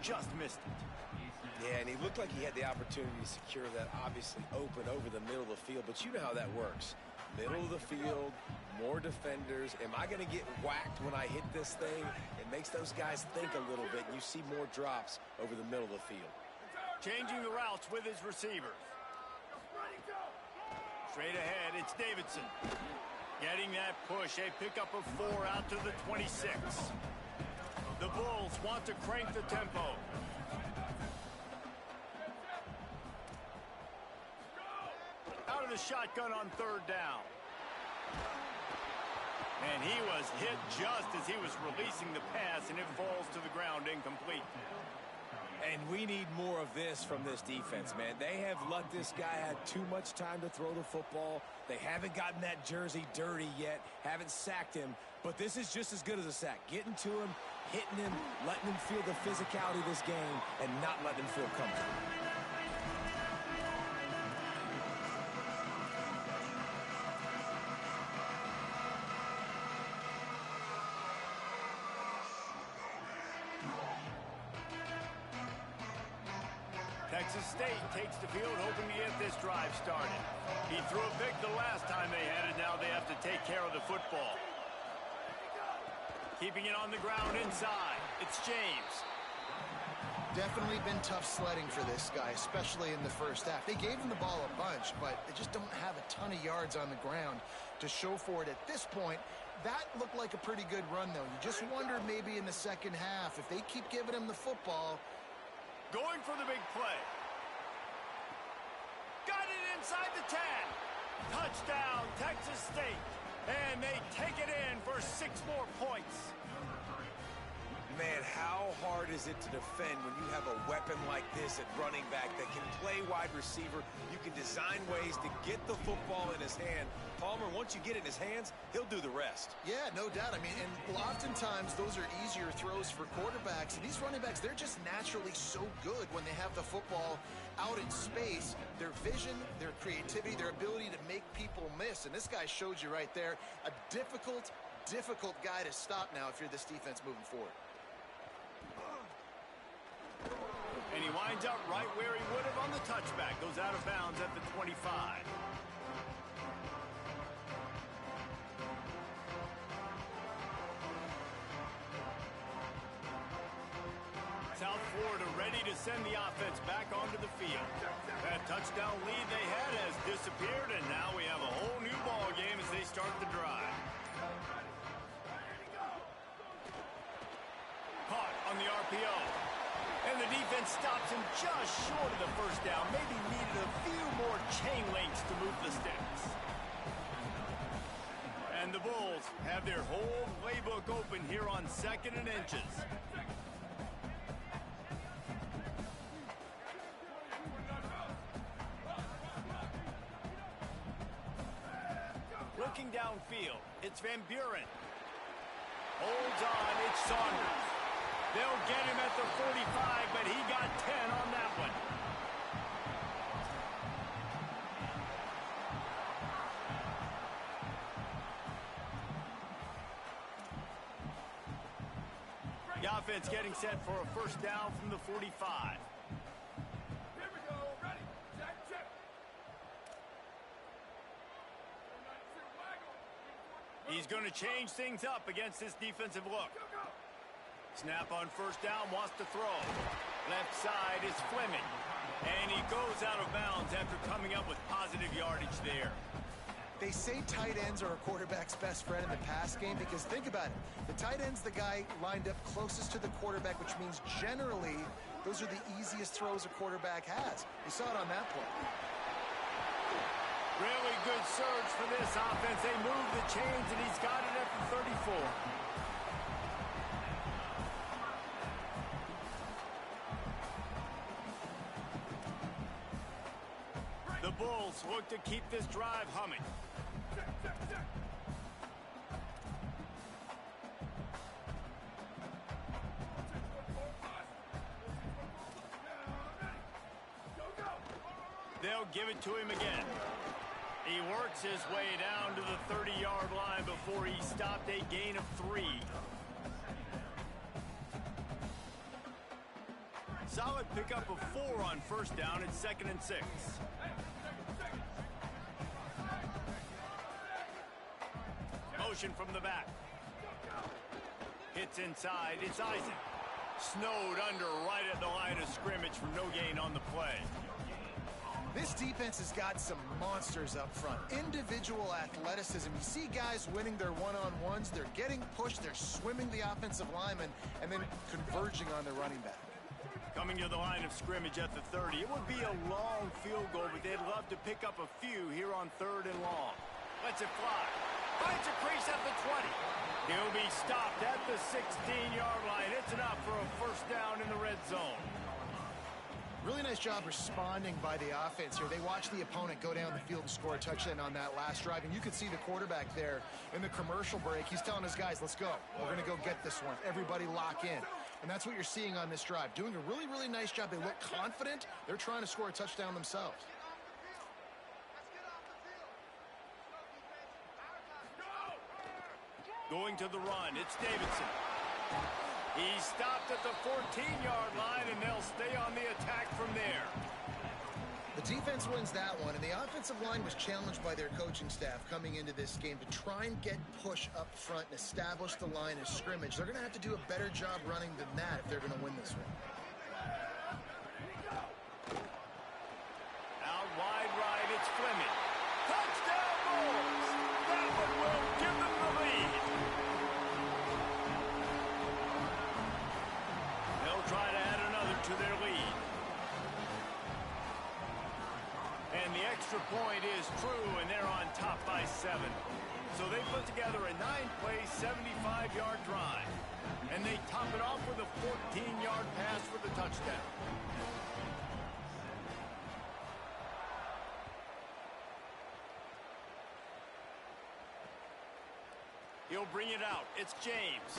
Speaker 1: just missed it.
Speaker 4: Yeah, and he looked like he had the opportunity to secure that obviously open over the middle of the field, but you know how that works. Middle of the field, more defenders. Am I going to get whacked when I hit this thing? It makes those guys think a little bit, and you see more drops over the middle of the field.
Speaker 1: Changing the routes with his receivers. Straight ahead, it's Davidson. Getting that push, a pickup of 4 out to the 26. The Bulls want to crank the tempo. Out of the shotgun on third down. And he was hit just as he was releasing the pass, and it falls to the ground incomplete.
Speaker 5: And we need more of this from this defense, man. They have let this guy have too much time to throw the football. They haven't gotten that jersey dirty yet, haven't sacked him. But this is just as good as a sack. Getting to him, hitting him, letting him feel the physicality of this game, and not letting him feel comfortable.
Speaker 1: Texas State takes the field, hoping to get this drive started. He threw a pick the last time they had it. Now they have to take care of the football. Keeping it on the ground inside. It's James.
Speaker 3: Definitely been tough sledding for this guy, especially in the first half. They gave him the ball a bunch, but they just don't have a ton of yards on the ground to show for it at this point. That looked like a pretty good run, though. You just wonder maybe in the second half, if they keep giving him the football.
Speaker 1: Going for the big play. Got it inside the 10. Touchdown, Texas State. And they take it in for 6 more points.
Speaker 4: Man, how hard is it to defend when you have a weapon like this at running back that can play wide receiver? You can design ways to get the football in his hand. Palmer, once you get it in his hands, he'll do the rest.
Speaker 3: Yeah, no doubt. I mean, and oftentimes those are easier throws for quarterbacks. And these running backs, they're just naturally so good when they have the football out in space. Their vision, their creativity, their ability to make people miss. And this guy showed you right there, a difficult guy to stop now if you're this defense moving forward.
Speaker 1: And he winds up right where he would have on the touchback. Goes out of bounds at the 25. South Florida ready to send the offense back onto the field. That touchdown lead they had has disappeared, and now we have a whole new ball game as they start the drive. Caught on the RPO. And the defense stops him just short of the first down. Maybe needed a few more chain links to move the sticks. And the Bulls have their whole playbook open here on 2nd and inches. Looking downfield, it's Van Buren. Holds on, it's Saunders. They'll get him at the 45, but he got 10 on that one. The offense getting set for a first down from the 45.
Speaker 7: Here we go, ready, check.
Speaker 1: He's going to change things up against this defensive look. Snap on first down, wants to throw. Left side is Fleming. And he goes out of bounds after coming up with positive yardage there.
Speaker 3: They say tight ends are a quarterback's best friend in the pass game because think about it. The tight end's the guy lined up closest to the quarterback, which means generally those are the easiest throws a quarterback has. You saw it on that play.
Speaker 1: Really good surge for this offense. They move the chains, and he's got it at the 34. The Bulls look to keep this drive humming. They'll give it to him again. He works his way down to the 30-yard line before he stopped, a gain of 3. Solid pickup of 4 on first down. It's 2nd and 6. Motion from the back. Hits inside. It's Isaac. Snowed under right at the line of scrimmage for no gain on the play.
Speaker 3: This defense has got some monsters up front. Individual athleticism. You see guys winning their one-on-ones. They're getting pushed. They're swimming the offensive lineman and then converging on the running back.
Speaker 1: Coming to the line of scrimmage at the 30. It would be a long field goal, but they'd love to pick up a few here on 3rd and long. Lets it fly. Finds a crease at the 20. He'll be stopped at the 16-yard line. It's enough for a first down in the red zone.
Speaker 3: Really nice job responding by the offense here. They watched the opponent go down the field and score a touchdown on that last drive, and you could see the quarterback there in the commercial break. He's telling his guys, let's go. We're going to go get this one. Everybody lock in. And that's what you're seeing on this drive. Doing a really, really nice job. They look confident. They're trying to score a touchdown themselves.
Speaker 1: Going to the run, it's Davidson. He stopped at the 14-yard line, and they'll stay on the attack from there.
Speaker 3: The defense wins that one, and the offensive line was challenged by their coaching staff coming into this game to try and get push up front and establish the line of scrimmage. They're going to have to do a better job running than that if they're going to win this one.
Speaker 1: Out wide right, it's Fleming. Touchdown, Bulls! That one will give them the lead. They'll try to add another to their lead. And the extra point is true, and they're on top by 7. So they put together a 9-play, 75-yard drive. And they top it off with a 14-yard pass for the touchdown. He'll bring it out. It's James.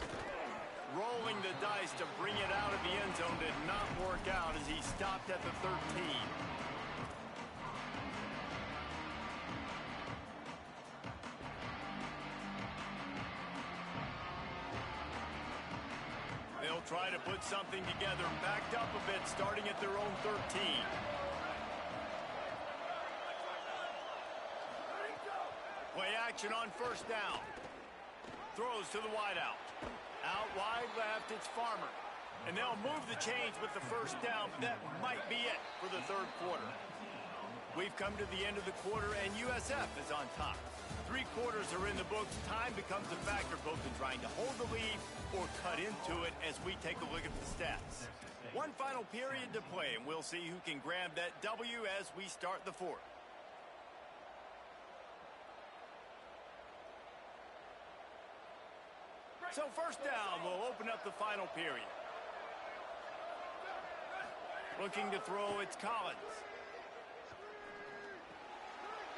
Speaker 1: Rolling the dice to bring it out of the end zone did not work out as he stopped at the 13. They'll try to put something together, backed up a bit, starting at their own 13. Play action on first down. Throws to the wideout. Out wide left, it's Farmer. And they'll move the chains with the first down, but that might be it for the third quarter. We've come to the end of the quarter, and USF is on top. 3 quarters are in the books. Time becomes a factor both in trying to hold the lead or cut into it as we take a look at the stats. One final period to play, and we'll see who can grab that W as we start the fourth. So first down will open up the final period. Looking to throw, it's Collins.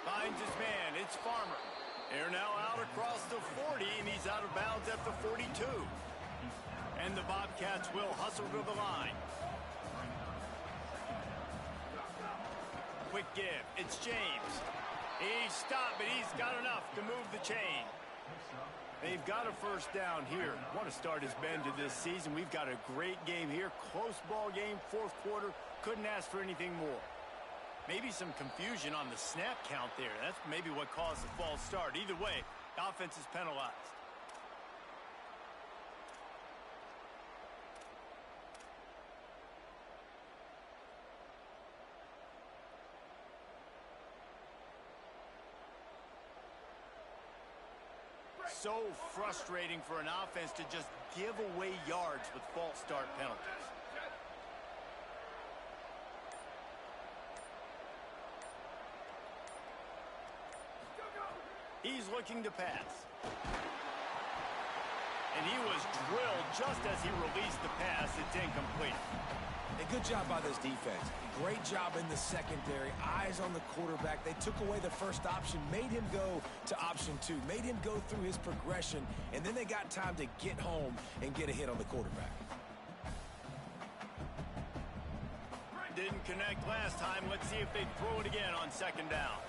Speaker 1: Finds his man, it's Farmer. They're now out across the 40, and he's out of bounds at the 42. And the Bobcats will hustle to the line. Quick give, it's James. He's stopped, but he's got enough to move the chain. They've got a first down here. What a start has been to this season. We've got a great game here. Close ball game, fourth quarter. Couldn't ask for anything more. Maybe some confusion on the snap count there. That's maybe what caused the false start. Either way, offense is penalized. So frustrating for an offense to just give away yards with false start penalties. He's looking to pass. And he was drilled just as he released the pass. It's incomplete.
Speaker 4: A good job by this defense. Great job in the secondary. Eyes on the quarterback. They took away the first option, made him go to option 2, made him go through his progression, and then they got time to get home and get a hit on the quarterback.
Speaker 1: Didn't connect last time. Let's see if they throw it again on second down.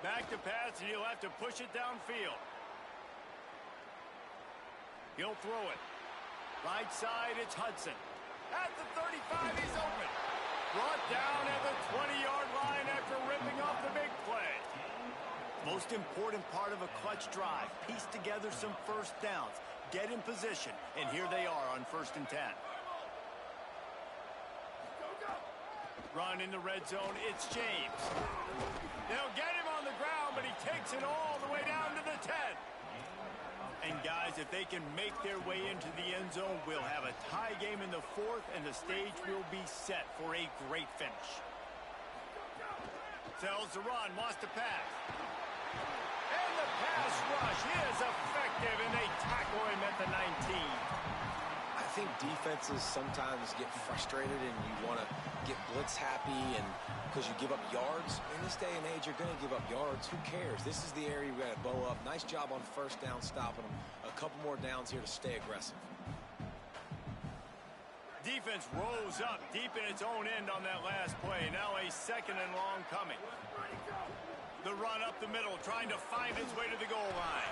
Speaker 1: Back to pass, and he'll have to push it downfield. He'll throw it. Right side, it's Hudson. At the 35, he's open. Brought down at the 20-yard line after ripping off the big play. Most important part of a clutch drive. Piece together some first downs. Get in position. And here they are on 1st and 10. Run in the red zone. It's James. They'll get him on the ground, but he takes it all the way down to the 10. And guys, if they can make their way into the end zone, we'll have a tie game in the 4th, and the stage will be set for a great finish. Tells the run, wants to pass. And the pass rush is effective, and they tackle him at the 19.
Speaker 4: I think defenses sometimes get frustrated and you want to get blitz happy and because you give up yards. In this day and age, you're going to give up yards. Who cares? This is the area you got to bow up. Nice job on first down stopping them. A couple more downs here to stay aggressive.
Speaker 1: Defense rose up deep in its own end on that last play. Now a 2nd and long coming. The run up the middle, trying to find his way to the goal line.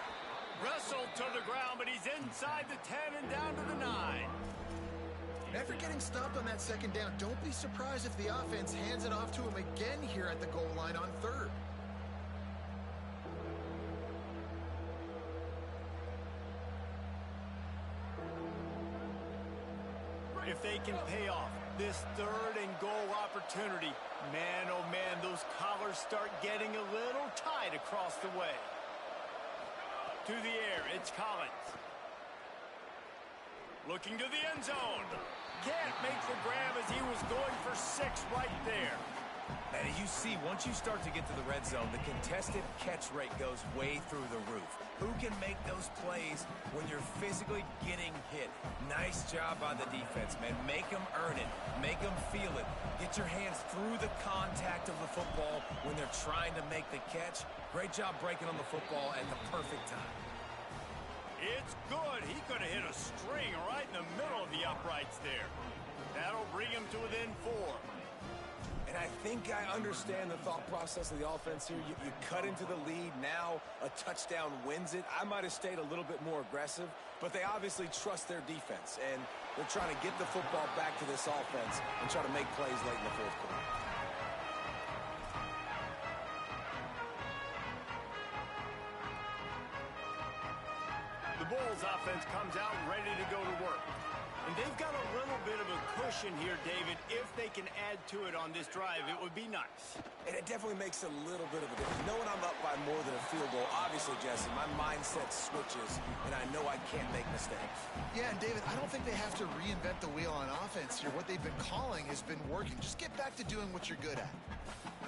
Speaker 1: Wrestled to the ground, but he's inside the 10 and down to the 9.
Speaker 3: After getting stopped on that 2nd down, don't be surprised if the offense hands it off to him again here at the goal line on 3rd.
Speaker 1: If they can pay off this 3rd and goal opportunity, man, oh man, those collars start getting a little tight across the way. To the air, it's Collins. Looking to the end zone. Can't make the grab as he was going for 6 right there.
Speaker 5: And you see, once you start to get to the red zone, the contested catch rate goes way through the roof. Who can make those plays when you're physically getting hit? Nice job by the defense, man. Make them earn it. Make them feel it. Get your hands through the contact of the football when they're trying to make the catch. Great job breaking on the football at the perfect time.
Speaker 1: It's good. He could have hit a string right in the middle of the uprights there. That'll bring him to within 4.
Speaker 4: And I think I understand the thought process of the offense here. You cut into the lead. Now a touchdown wins it. I might have stayed a little bit more aggressive, but they obviously trust their defense, and they're trying to get the football back to this offense and try to make plays late in the 4th quarter.
Speaker 1: The Bulls offense comes out ready to go to work. And they've got a little bit of a cushion here, David. If they can add to it on this drive, it would be nice.
Speaker 4: And it definitely makes a little bit of a difference. Knowing I'm up by more than a field goal, obviously, Jesse, my mindset switches, and I know I can't make mistakes.
Speaker 3: Yeah, and David, I don't think they have to reinvent the wheel on offense here. What they've been calling has been working. Just get back to doing what you're good at.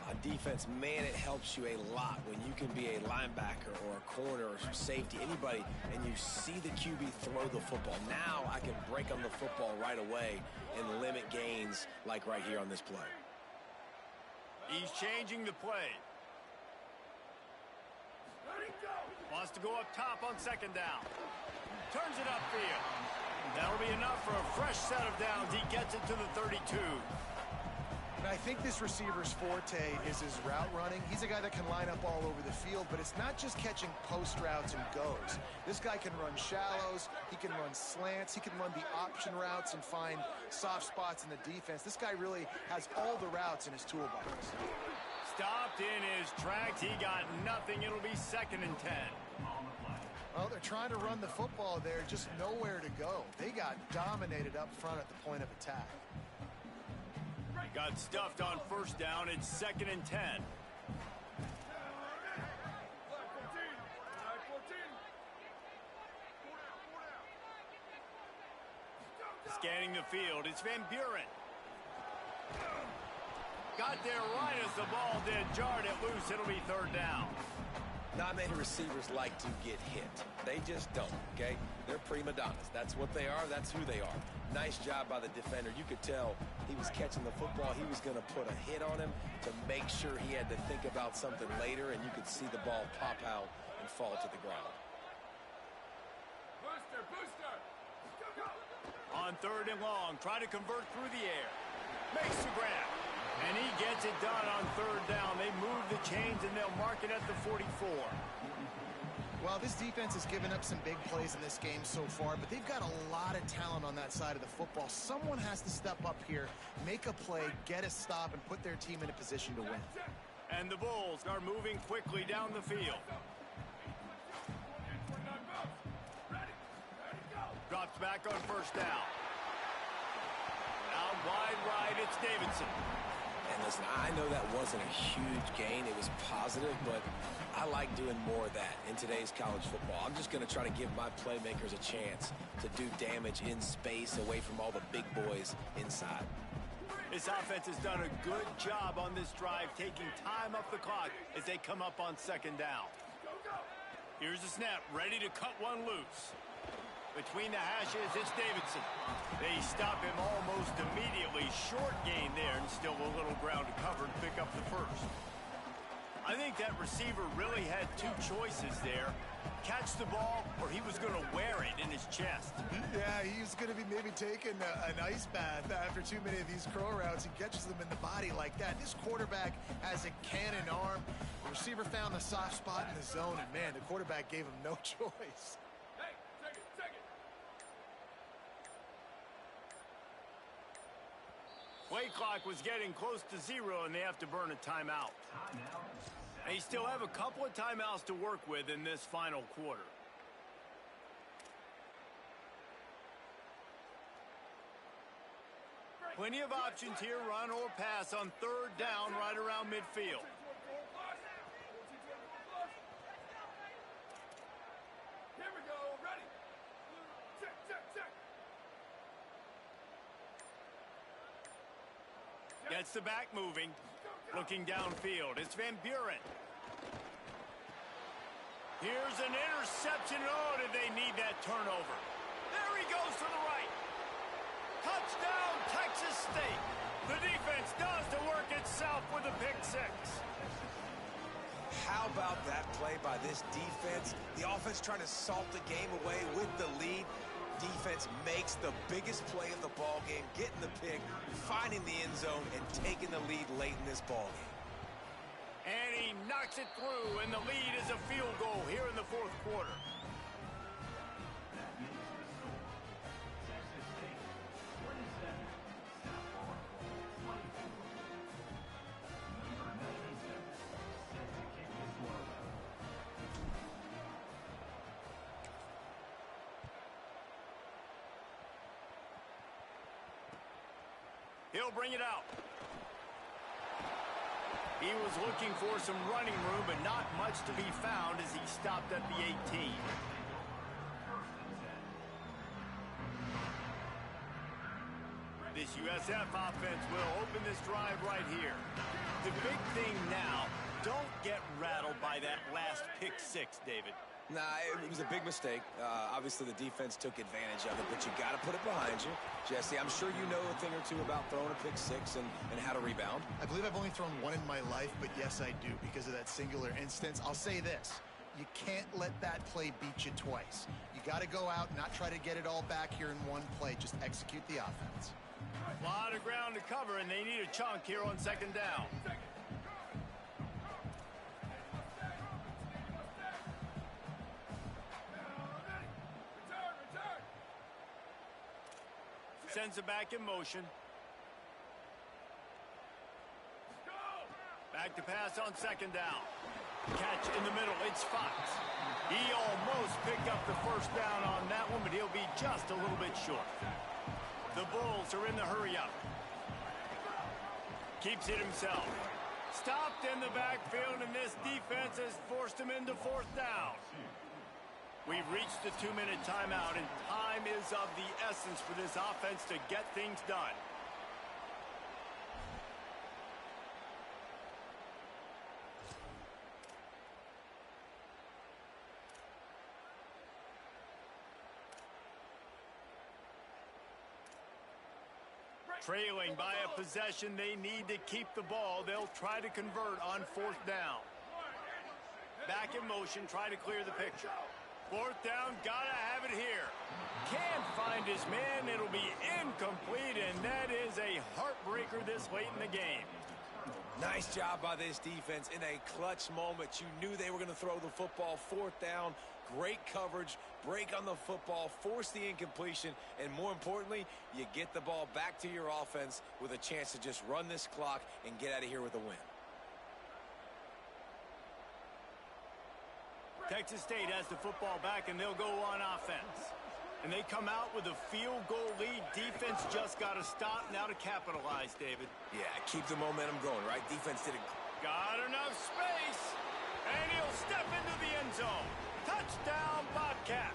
Speaker 4: On defense, man, it helps you a lot when you can be a linebacker or a corner or safety, anybody, and you see the QB throw the football. Now I can break on the football right away and limit gains like right here on this play.
Speaker 1: He's changing the play. Wants to go up top on 2nd down. Turns it upfield. That'll be enough for a fresh set of downs. He gets it to the 32.
Speaker 3: And I think this receiver's forte is his route running. He's a guy that can line up all over the field, but it's not just catching post routes and goes. This guy can run shallows, he can run slants, he can run the option routes and find soft spots in the defense. This guy really has all the routes in his toolbox.
Speaker 1: Stopped in his tracks. He got nothing. It'll be 2nd and 10.
Speaker 3: Well, they're trying to run the football there, just nowhere to go. They got dominated up front at the point of attack.
Speaker 1: Got stuffed on 1st down. It's 2nd and 10. Scanning the field. It's Van Buren. Got there right as the ball did. Jarred it loose. It'll be third down.
Speaker 4: Not many receivers like to get hit. They just don't, okay? They're prima donnas. That's what they are. That's who they are. Nice job by the defender. You could tell he was catching the football. He was going to put a hit on him to make sure he had to think about something later, and you could see the ball pop out and fall to the ground.
Speaker 7: Booster, booster. Go, go.
Speaker 1: On third and long, try to convert through the air. Makes the grab. And he gets it done on third down. They move the chains, and they'll mark it at the 44.
Speaker 3: Well, this defense has given up some big plays in this game so far, but they've got a lot of talent on that side of the football. Someone has to step up here, make a play, get a stop, and put their team in a position to win.
Speaker 1: And the Bulls are moving quickly down the field. Drops back on first down. Out wide right, it's Davidson.
Speaker 4: And listen, I know that wasn't a huge gain. It was positive, but I like doing more of that in today's college football. I'm just going to try to give my playmakers a chance to do damage in space away from all the big boys inside.
Speaker 1: This offense has done a good job on this drive, taking time off the clock as they come up on second down. Here's the snap, ready to cut one loose. Between the hashes, it's Davidson. They stop him almost immediately. Short gain there, and still a little ground to cover and pick up the first. I think that receiver really had two choices there. Catch the ball, or he was going to wear it in his chest.
Speaker 3: Yeah, he's going to be maybe taking an ice bath after too many of these crow routes. He catches them in the body like that. This quarterback has a cannon arm. The receiver found the soft spot in the zone, and man, the quarterback gave him no choice.
Speaker 7: Hey, take it, take it.
Speaker 1: Play clock was getting close to zero, and they have to burn a timeout. They still have a couple of timeouts to work with in this final quarter. Plenty of options here, run or pass on third down right around midfield.
Speaker 7: Here we go, ready. Check, check, check.
Speaker 1: Gets the back moving. Looking downfield, it's Van Buren. Here's an interception. Oh, did they need that turnover? There he goes to the right. Touchdown, Texas State. The defense does the work itself with a pick six.
Speaker 4: How about that play by this defense? The offense trying to salt the game away with the lead. Defense makes the biggest play of the ball game, getting the pick, finding the end zone, and taking the lead late in this ball game.
Speaker 1: And he knocks it through, and the lead is a field goal here in the fourth quarter. He'll bring it out. He was looking for some running room, but not much to be found as he stopped at the 18. This USF offense will open this drive right here. The big thing now, don't get rattled by that last pick six, David.
Speaker 4: Nah, it was a big mistake. Obviously, the defense took advantage of it, but you got to put it behind you. Jesse, I'm sure you know a thing or two about throwing a pick six and how to rebound.
Speaker 3: I believe I've only thrown one in my life, but yes, I do because of that singular instance. I'll say this. You can't let that play beat you twice. You got to go out and not try to get it all back here in one play. Just execute the offense.
Speaker 1: A lot of ground to cover, and they need a chunk here on second down. Sends it back in motion. Back to pass on second down. Catch in the middle, it's Fox. He almost picked up the first down on that one, but he'll be just a little bit short. The Bulls are in the hurry up. Keeps it himself. Stopped in the backfield, and this defense has forced him into fourth down. We've reached the 2-minute timeout, and time is of the essence for this offense to get things done. Trailing by a possession, they need to keep the ball. They'll try to convert on 4th down. Back in motion, try to clear the picture. 4th down, gotta have it here. Can't find his man. It'll be incomplete, and that is a heartbreaker this late in the game.
Speaker 4: Nice job by this defense in a clutch moment. You knew they were going to throw the football. 4th down, great coverage, break on the football, force the incompletion, and more importantly, you get the ball back to your offense with a chance to just run this clock and get out of here with a win.
Speaker 1: Texas State has the football back, and they'll go on offense. And they come out with a field goal lead. Defense just got to stop now to capitalize, David.
Speaker 4: Yeah, keep the momentum going, right? Defense did it.
Speaker 1: Got enough space. And he'll step into the end zone. Touchdown, Bobcats.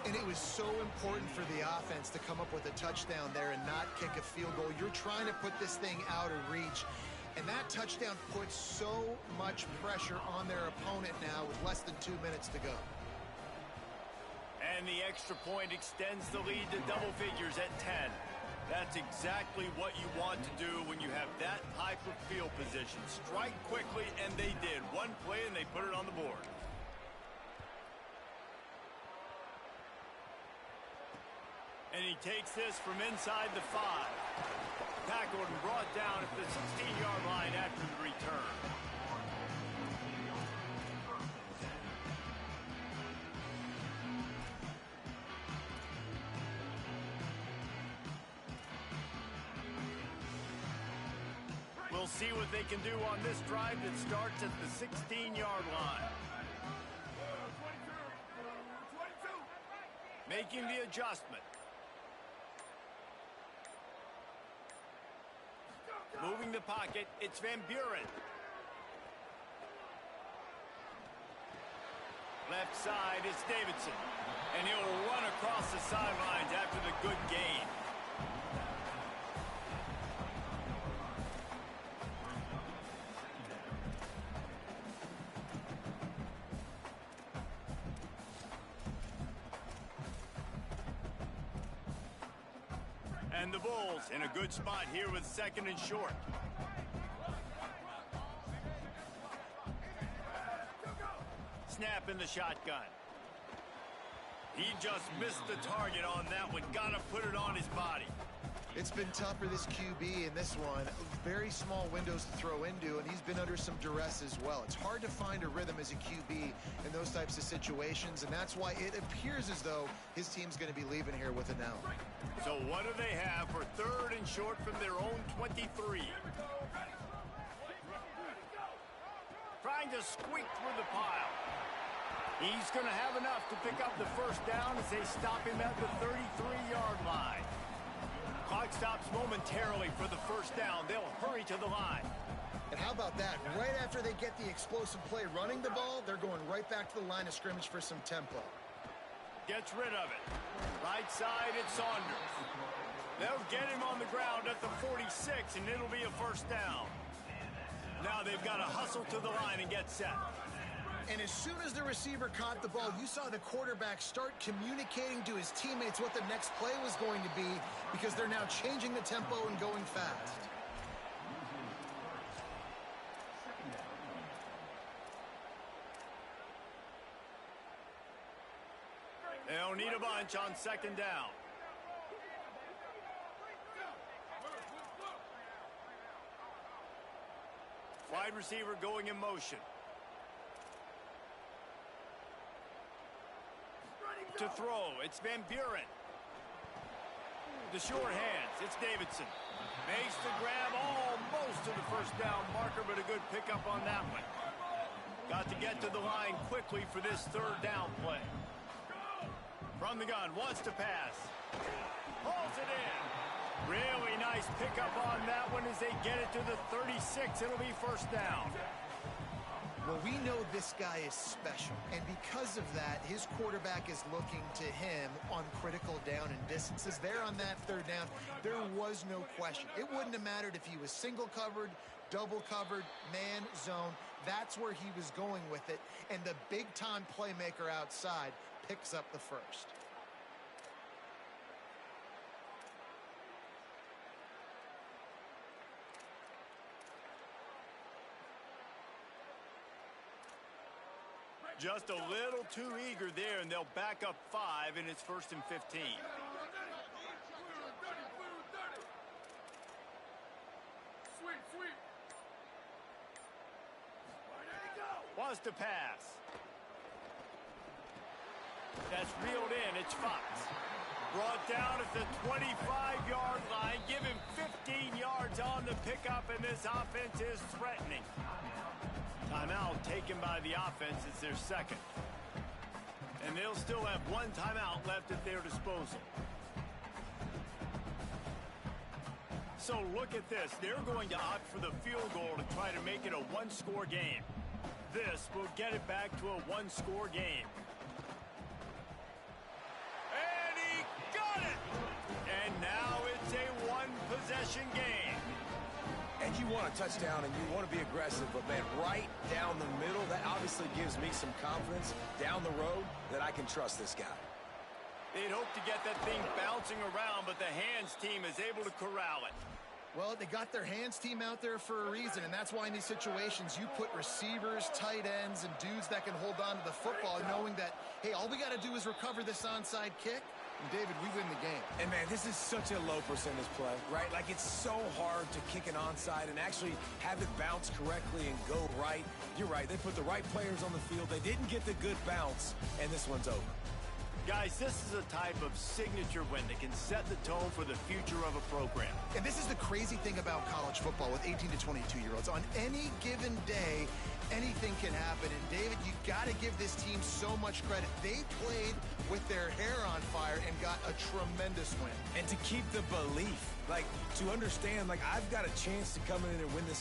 Speaker 3: And it was so important for the offense to come up with a touchdown there and not kick a field goal. You're trying to put this thing out of reach. And that touchdown puts so much pressure on their opponent now with less than 2 minutes to go.
Speaker 1: And the extra point extends the lead to double figures at 10. That's exactly what you want to do when you have that type of field position. Strike quickly, and they did. One play, and they put it on the board. And he takes this from inside the 5. Tackled and brought down at the 16-yard line after the return. We'll see what they can do on this drive that starts at the 16-yard line. Making the adjustment. Moving the pocket, it's Van Buren. Left side, it's Davidson. And he'll run across the sidelines after the good gain. And the Bulls in a good spot here with 2nd and short. Snap in the shotgun. He just missed the target on that one. Gotta put it on his body.
Speaker 3: It's been tough for this QB in this one. Very small windows to throw into, and he's been under some duress as well. It's hard to find a rhythm as a QB in those types of situations, and that's why it appears as though his team's going to be leaving here with it now.
Speaker 1: So what do they have for 3rd and short from their own 23? Trying to squeak through the pile. He's going to have enough to pick up the 1st down as they stop him at the 33-yard line. Clock stops momentarily for the 1st down. They'll hurry to the line.
Speaker 3: And how about that? Right after they get the explosive play running the ball, they're going right back to the line of scrimmage for some tempo.
Speaker 1: Gets rid of it. Right side, it's Saunders. They'll get him on the ground at the 46, and it'll be a 1st down. Now they've got to hustle to the line and get set.
Speaker 3: And as soon as the receiver caught the ball, you saw the quarterback start communicating to his teammates what the next play was going to be, because they're now changing the tempo and going fast.
Speaker 1: They'll need a bunch on 2nd down. Wide receiver going in motion. To throw, it's Van Buren. The short hands, it's Davidson. Makes the grab almost to the 1st down marker, but a good pickup on that one. Got to get to the line quickly for this 3rd down play. From the gun, wants to pass. Pulls it in. Really nice pickup on that one as they get it to the 36. It'll be 1st down.
Speaker 3: Well, we know this guy is special, and because of that, his quarterback is looking to him on critical down and distances. There on that 3rd down, there was no question. It wouldn't have mattered if he was single covered, double covered, man, zone. That's where he was going with it, and the big-time playmaker outside picks up the 1st.
Speaker 1: Just a little too eager there, and they'll back up 5, and it's 1st and 15.
Speaker 7: Sweep.
Speaker 1: Wants to pass. That's reeled in. It's Fox. Brought down at the 25-yard line. Give him 15 yards on the pickup, and this offense is threatening. Timeout taken by the offense. It's their second. And they'll still have one timeout left at their disposal. So look at this. They're going to opt for the field goal to try to make it a one-score game. This will get it back to a one-score game. And he got it! And now it's a one-possession game.
Speaker 4: And you want a touchdown and you want to be aggressive, but, man, right down the middle, that obviously gives me some confidence down the road that I can trust this guy.
Speaker 1: They'd hope to get that thing bouncing around, but the hands team is able to corral it.
Speaker 3: Well, they got their hands team out there for a reason, and that's why in these situations you put receivers, tight ends, and dudes that can hold on to the football, knowing that, hey, all we got to do is recover this onside kick, and, David, we win the game.
Speaker 4: And, man, this is such a low percentage play, right? Like, it's so hard to kick an onside and actually have it bounce correctly and go right. You're right. They put the right players on the field. They didn't get the good bounce, and this one's over.
Speaker 1: Guys, this is a type of signature win that can set the tone for the future of a program.
Speaker 3: And this is the crazy thing about college football with 18 to 22-year-olds. On any given day, anything can happen. And, David, you got to give this team so much credit. They played with their hair on fire and got a tremendous win.
Speaker 4: And to keep the belief, like, to understand, like, I've got a chance to come in and win this